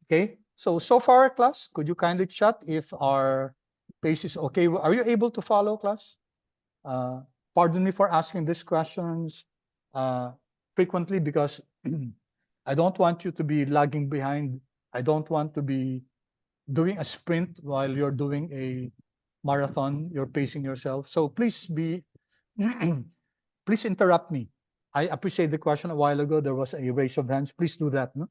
Okay, so far, class, could you kindly chat if our pace is okay? Are you able to follow, class? Pardon me for asking these questions frequently, because I don't want you to be lagging behind. I don't want to be doing a sprint while you're doing a marathon. You're pacing yourself. So please be, please interrupt me. I appreciate the question a while ago. There was a raise of hands. Please do that. No,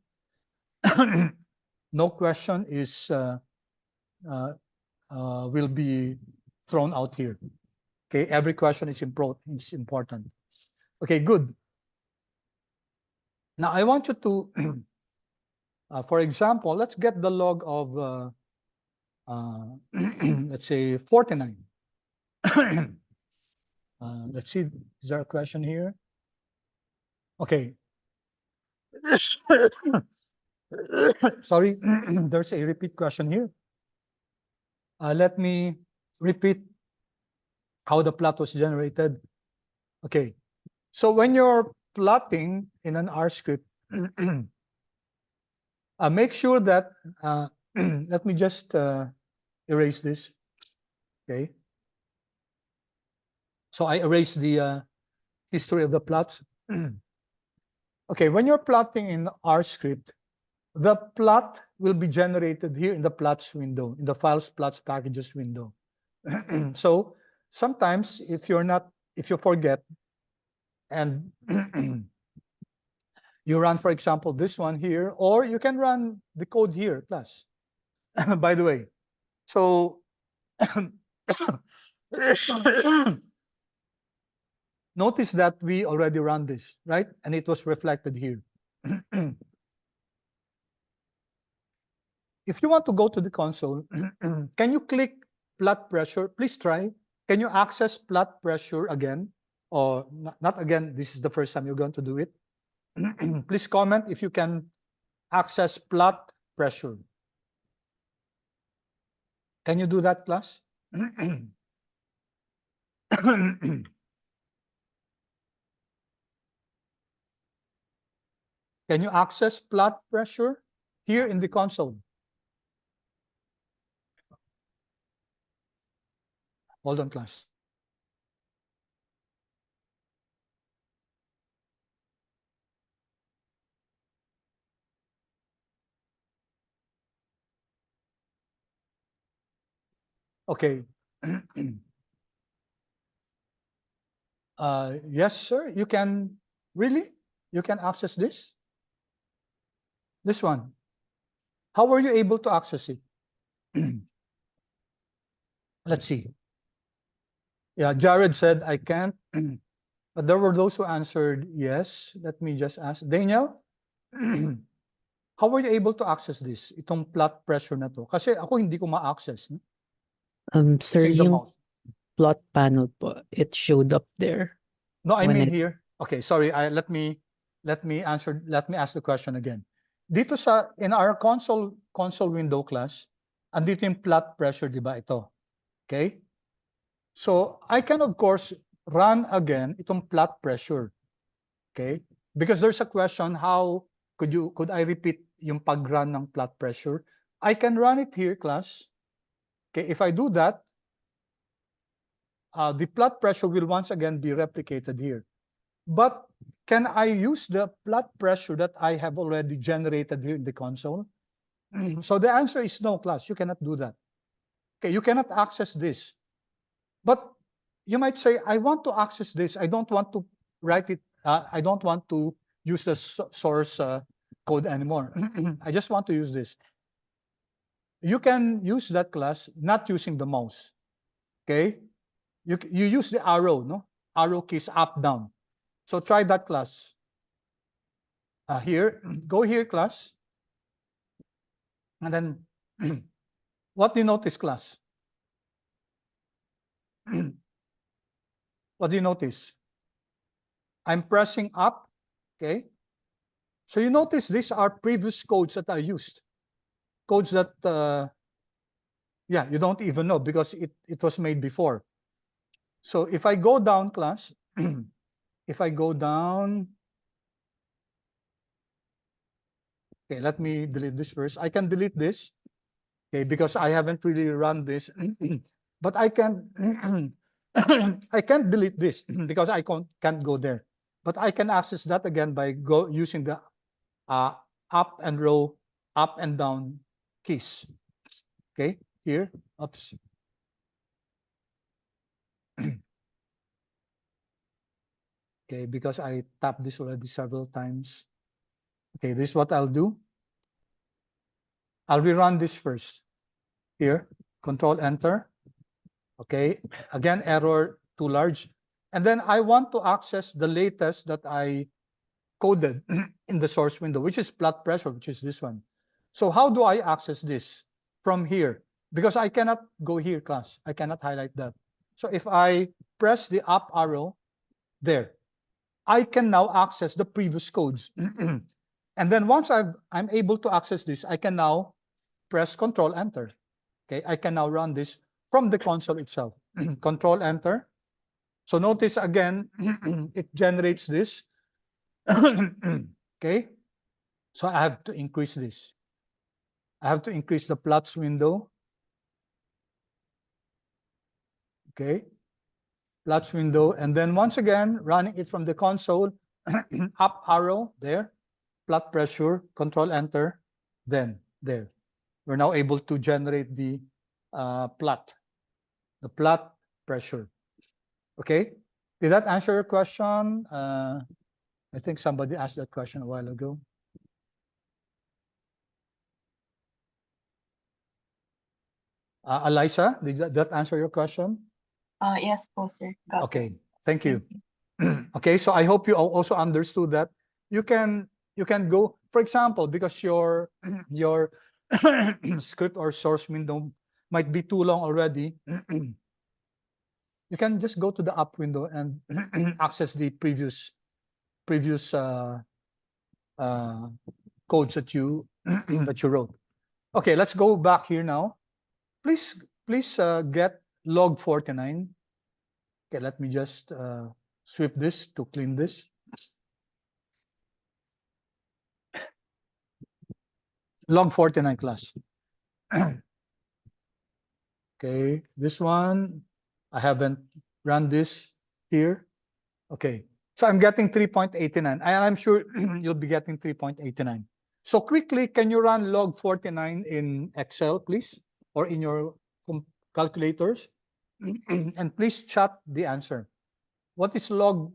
no question is will be thrown out here. Okay, every question is important. Okay, good. Now I want you to, for example, let's get the log of, let's say 49. Let's see, is there a question here? Okay. Sorry, there's a repeat question here. Let me repeat how the plot was generated. Okay, so when you're plotting in an R script, make sure that, let me just erase this. Okay, so I erased the history of the plots. Okay, when you're plotting in R script, the plot will be generated here in the plots window, in the files, plots, packages window. So sometimes if you forget and you run, for example, this one here, or you can run the code here, class. By the way, so notice that we already ran this, right? And it was reflected here. If you want to go to the console, can you click plot pressure? Please try. Can you access plot pressure again? Or not again, this is the first time you're going to do it. Please comment if you can access plot pressure. Can you do that, class? Can you access plot pressure here in the console? Hold on, class. Okay. Yes, sir. You can really? You can access this? This one. How were you able to access it? Let's see. Yeah, Jared said, I can't. But there were those who answered yes. Let me just ask. Daniel, how were you able to access this? Itong plot pressure na to. Kasi ako hindi ko ma-access. Sir, Using the yung mouse. plot panel po, it showed up there. No, I when mean it- here. Okay, sorry. Let me ask the question again. Dito in our console window, class, andito yung plot pressure, di ba ito? Okay? So I can of course run again itong plot pressure. Okay? Because there's a question, how could I repeat yung pag-run ng plot pressure? I can run it here, class. Okay, if I do that, the plot pressure will once again be replicated here. But can I use the plot pressure that I have already generated here in the console? So the answer is no, class. You cannot do that. Okay, you cannot access this. But you might say, I want to access this. I don't want to write it. I don't want to use the source code anymore. I just want to use this. You can use that, class, not using the mouse. Okay, you use the arrow, no? Arrow keys up, down. So try that, class. Here, go here, class. And then what do you notice, class? What do you notice? I'm pressing up, okay? So you notice these are previous codes that I used. Codes that, yeah, you don't even know because it was made before. So if I go down, class, if I go down, okay, let me delete this first. I can delete this, okay, because I haven't really run this, but I can, I can't delete this because I can't go there. But I can access that again by using the up and row, up and down keys. Okay, here, oops. Okay, because I tapped this already several times. Okay, this is what I'll do. I'll rerun this first. Here, Control Enter. Okay, again, error too large. And then I want to access the latest that I coded in the source window, which is plot pressure, which is this one. So how do I access this? From here, because I cannot go here, class. I cannot highlight that. So if I press the up arrow there, I can now access the previous codes. And then once I'm able to access this, I can now press Control Enter. Okay, I can now run this from the console itself. Control Enter. So notice again, it generates this. Okay, so I have to increase this. I have to increase the plots window. Okay, plots window, and then once again, running it from the console, up arrow there, plot pressure, Control Enter, then there. We're now able to generate the plot pressure. Okay, did that answer your question? I think somebody asked that question a while ago. Eliza, did that answer your question? Yes po, sir. Got it. Okay, thank you. Okay, so I hope you also understood that you can go, for example, because your script or source window might be too long already. You can just go to the up window and access the previous codes that you that you wrote. Okay, let's go back here now. Please get log 49. Okay, let me just sweep this to clean this. Log 49 class. Okay, this one, I haven't run this here. Okay, so I'm getting 3.89, and I'm sure you'll be getting 3.89. So quickly, can you run log 49 in Excel, please, or in your calculators? And please chat the answer. What is log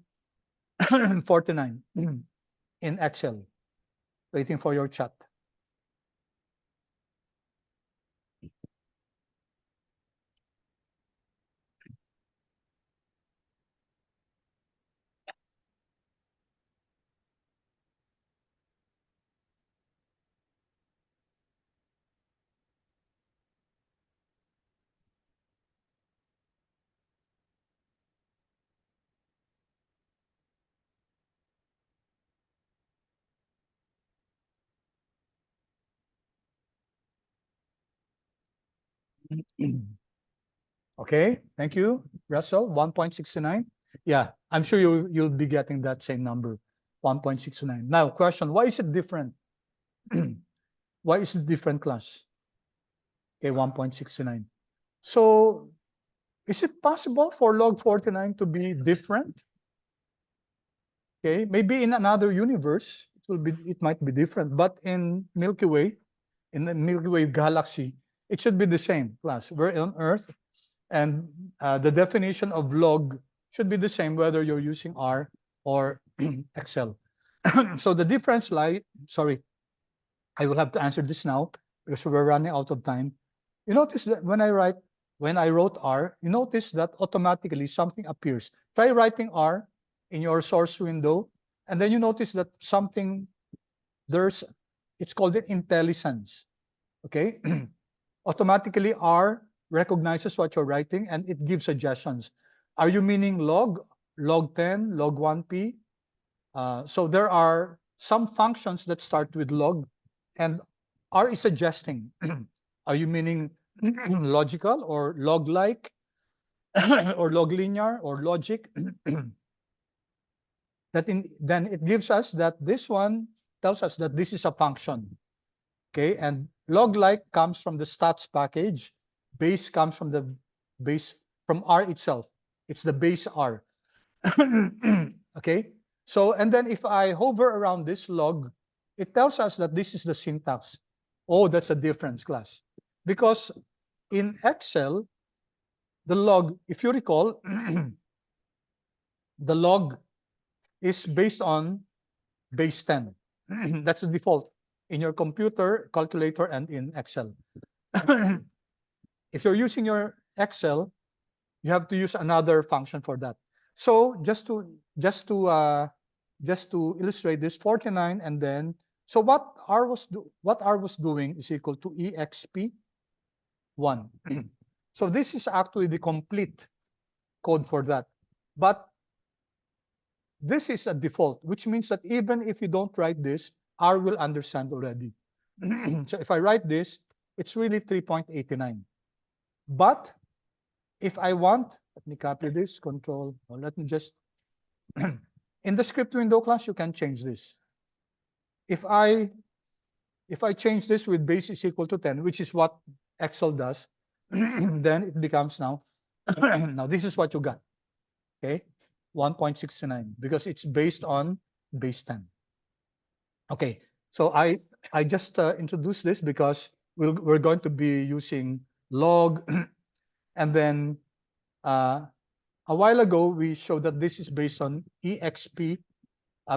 49 in Excel? Waiting for your chat. Okay, thank you, Russell. 1.69. Yeah, I'm sure you'll be getting that same number, 1.69. Now, question: why is it different? Why is it different, class? Okay, 1.69. So, is it possible for log 49 to be different? Okay, maybe in another universe it might be different, but in Milky Way, in the Milky Way galaxy, it should be the same, class. We're on Earth. And the definition of log should be the same whether you're using R or Excel. So the difference sorry, I will have to answer this now because we're running out of time. You notice that when I wrote R, you notice that automatically something appears. Try writing R in your source window, and then you notice that it's called an IntelliSense. Okay, automatically R recognizes what you're writing and it gives suggestions. Are you meaning log, log 10, log 1p? So there are some functions that start with log, and R is suggesting. Are you meaning logical or log-like or log linear or logic? Then it gives us that this one tells us that this is a function. Okay, and log-like comes from the stats package. Base comes from the base from R itself. It's the base R. Okay, so and then if I hover around this log, it tells us that this is the syntax. Oh, that's a difference, class. Because in Excel, the log, if you recall, the log is based on base 10. That's the default in your computer, calculator, and in Excel. If you're using your Excel, you have to use another function for that. So just to illustrate this, 49, and then so what R was doing is equal to exp 1. So this is actually the complete code for that. But this is a default, which means that even if you don't write this, R will understand already. So if I write this, it's really 3.89. But if I want, let me copy this, control, or let me just, in the script window class, you can change this. If I change this with base is equal to 10, which is what Excel does, then it becomes now, now this is what you got, okay? 1.69, because it's based on base 10. Okay, so I just introduced this because we're going to be using log, and then a while ago we showed that this is based on exp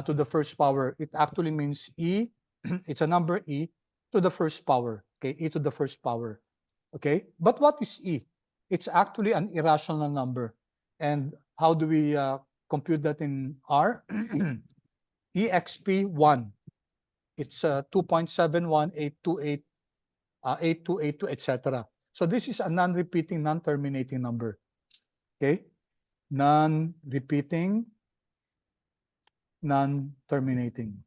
to the first power. It actually means e, it's a number e to the first power. Okay, e to the first power. Okay, but what is e? It's actually an irrational number. And how do we compute that in R? exp 1. It's 2.71828, 8282, etc. So this is a non-repeating, non-terminating number. Okay, non-repeating, non-terminating.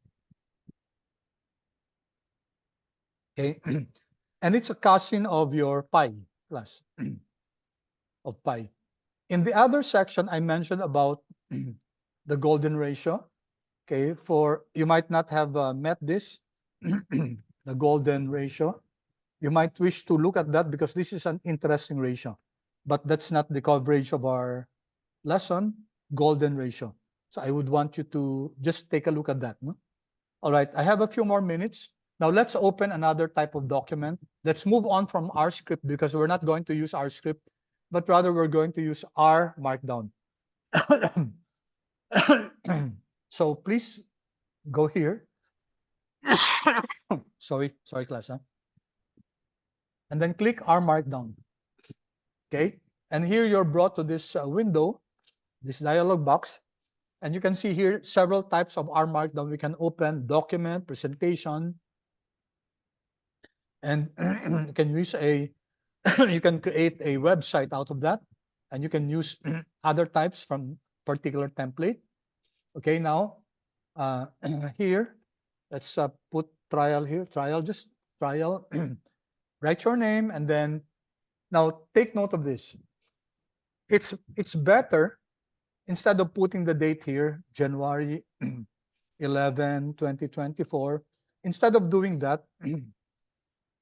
Okay, and it's a cousin of your pi class of pi. In the other section, I mentioned about the golden ratio. Okay, for you might not have met this, the golden ratio. You might wish to look at that because this is an interesting ratio, but that's not the coverage of our lesson, golden ratio. So I would want you to just take a look at that. No? All right, I have a few more minutes. Now let's open another type of document. Let's move on from R script because we're not going to use R script, but rather we're going to use R Markdown. So please go here. sorry, class. Huh? And then click R Markdown. Okay, and here you're brought to this window, this dialog box, and you can see here several types of R Markdown. We can open document, presentation, and you can use you can create a website out of that, and you can use other types from particular template. Okay, now here, let's put trial here, just trial, write your name, and then now take note of this. It's better, instead of putting the date here, January 11, 2024, instead of doing that,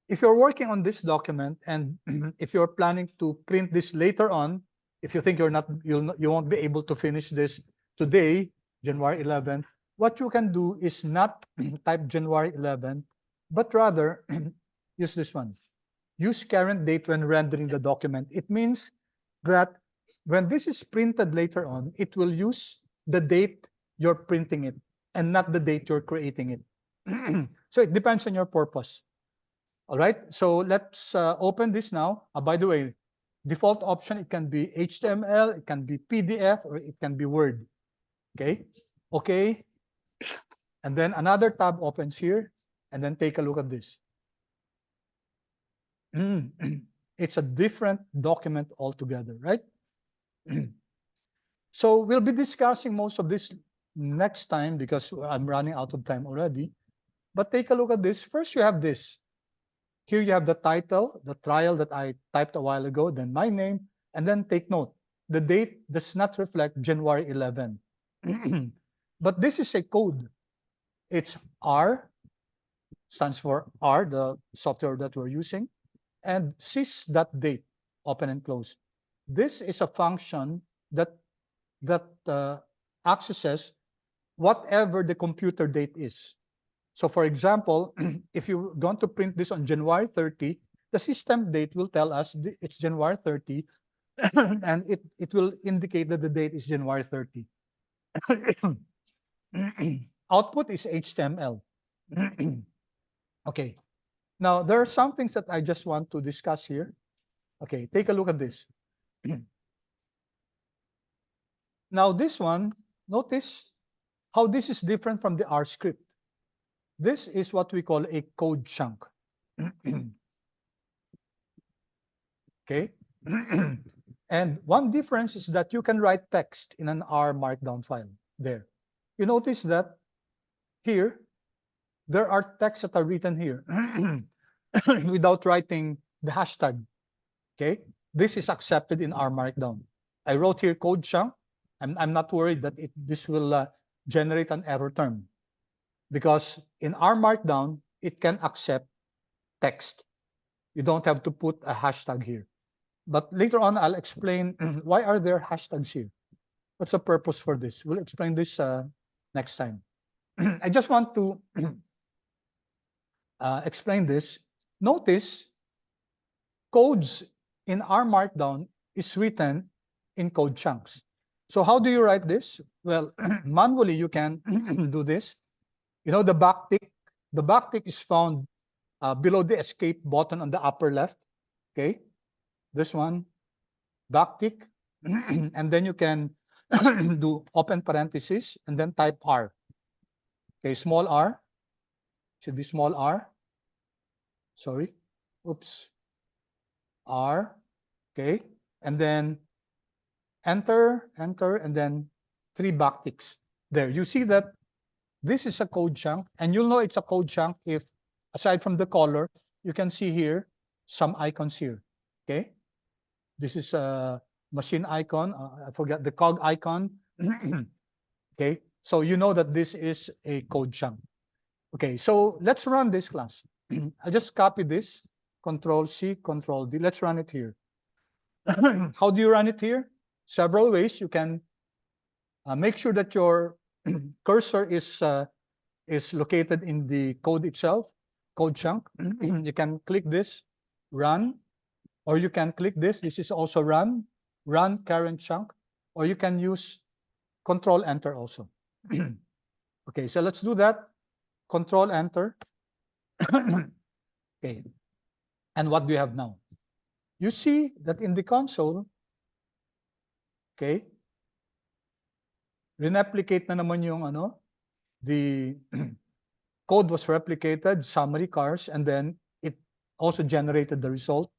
if you're working on this document and if you're planning to print this later on, if you think you won't be able to finish this today, January 11, what you can do is not type January 11, but rather use this one. Use current date when rendering the document. It means that when this is printed later on, it will use the date you're printing it and not the date you're creating it. So it depends on your purpose. All right, so let's open this now. By the way, default option, it can be HTML, it can be PDF, or it can be Word. Okay, okay. And then another tab opens here, and then take a look at this. it's a different document altogether, right? So we'll be discussing most of this next time because I'm running out of time already. But take a look at this. First, you have this. Here you have the title, the trial that I typed a while ago, then my name, and then take note. The date does not reflect January 11. But this is a code. It's R, stands for R, the software that we're using, and sys.date, open and close. This is a function that accesses whatever the computer date is. So for example, if you're going to print this on January 30, the system date will tell us it's January 30, and it will indicate that the date is January 30. Output is HTML. Okay. Now, there are some things that I just want to discuss here. Okay, take a look at this. Now, this one, notice how this is different from the R script. This is what we call a code chunk. Okay. And one difference is that you can write text in an R markdown file there. You notice that here, there are texts that are written here without writing the hashtag. Okay. This is accepted in R markdown. I wrote here code chunk. I'm not worried that this will generate an error term, because in R markdown, it can accept text. You don't have to put a hashtag here. But later on, I'll explain why are there hashtags here. What's the purpose for this? We'll explain this next time. I just want to explain this. Notice codes in R markdown is written in code chunks. So how do you write this? Well, manually you can do this. You know, the backtick. The backtick is found below the escape button on the upper left. Okay, this one, backtick, and then you can do open parenthesis and then type R. Okay, small r, should be small r. Sorry, oops, R. Okay, and then enter, and then 3 backticks. There, you see that this is a code chunk, and you'll know it's a code chunk if, aside from the color, you can see here some icons here. Okay, this is a machine icon. I forgot the cog icon. Okay, so you know that this is a code chunk. Okay, so let's run this class. I'll just copy this, Control C, Control D. Let's run it here. How do you run it here? Several ways. You can make sure that your cursor is located in the code itself, code chunk. You can click this, run, or you can click this. This is also run current chunk, or you can use Control Enter also. Okay, so let's do that. Control Enter. Okay, and what do you have now? You see that in the console, okay, replicate na naman yung ano, the code was replicated, summary cars, and then it also generated the result.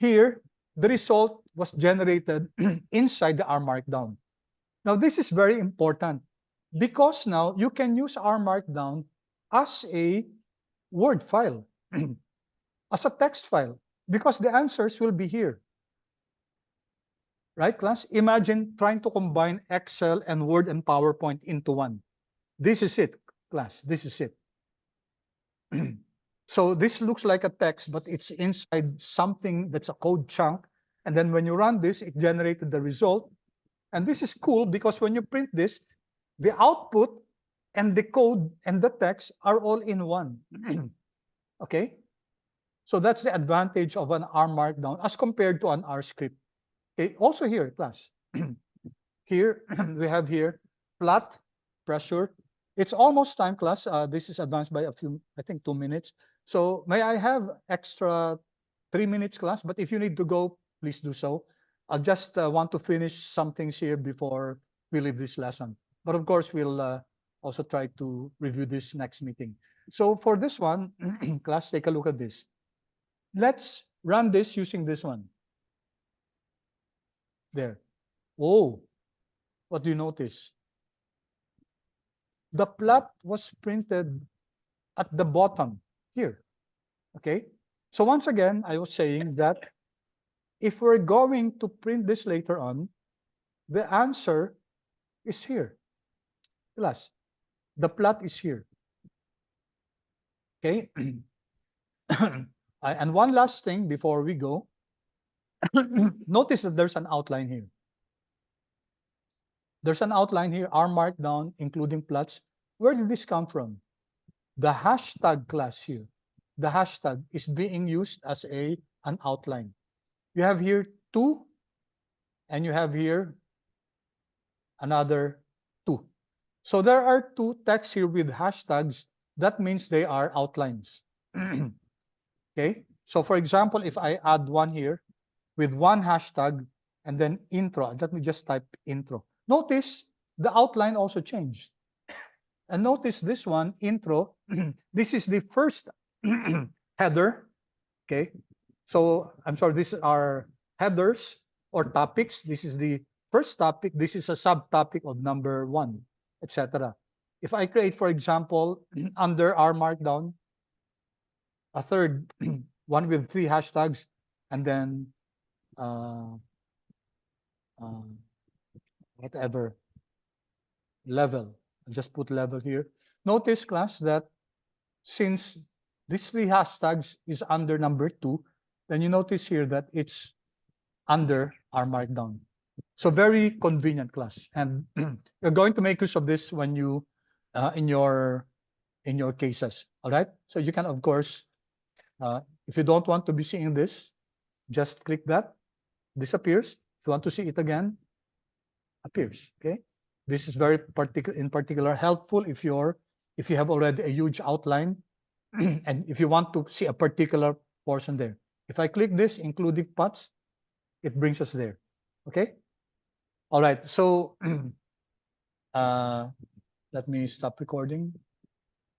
Here, the result was generated inside the R markdown. Now, this is very important because now you can use R markdown as a Word file, as a text file, because the answers will be here. Right, class? Imagine trying to combine Excel and Word and PowerPoint into one. This is it, class. This is it. So this looks like a text, but it's inside something that's a code chunk. And then when you run this, it generated the result. And this is cool because when you print this, the output and the code and the text are all in one. Okay? So that's the advantage of an R markdown as compared to an R script. Okay, also here, class. Here, we have here, flat, pressure. It's almost time, class. This is advanced by a few, I think 2 minutes. So may I have extra 3 minutes, class? But if you need to go, please do so. I'll just want to finish some things here before we leave this lesson. But of course, we'll also try to review this next meeting. So for this one, class, take a look at this. Let's run this using this one. There. Oh, what do you notice? The plot was printed at the bottom here. Okay. So once again, I was saying that if we're going to print this later on, the answer is here. Class, the plot is here. Okay. And one last thing before we go, notice that there's an outline here. There's an outline here, R Markdown, including plots. Where did this come from? The hashtag class here. The hashtag is being used as an outline. You have here 2, and you have here another 2. So there are 2 texts here with hashtags. That means they are outlines. Okay. So for example, if I add one here with one hashtag and then intro, let me just type intro. Notice the outline also changed. And notice this one, intro, this is the first header. Okay. So I'm sorry, these are headers or topics. This is the first topic. This is a subtopic of number 1, etc. If I create, for example, under R Markdown, a third one with 3 hashtags, and then whatever level, I'll just put level here. Notice, class, that since these 3 hashtags is under number 2, then you notice here that it's under R Markdown. So very convenient, class, and you're going to make use of this when you in your cases. All right. So you can, of course, if you don't want to be seeing this, just click that, disappears. If you want to see it again, appears. Okay. This is very particular helpful if you have already a huge outline and if you want to see a particular portion there. If I click this, including plots, it brings us there. Okay. All right. So let me stop recording.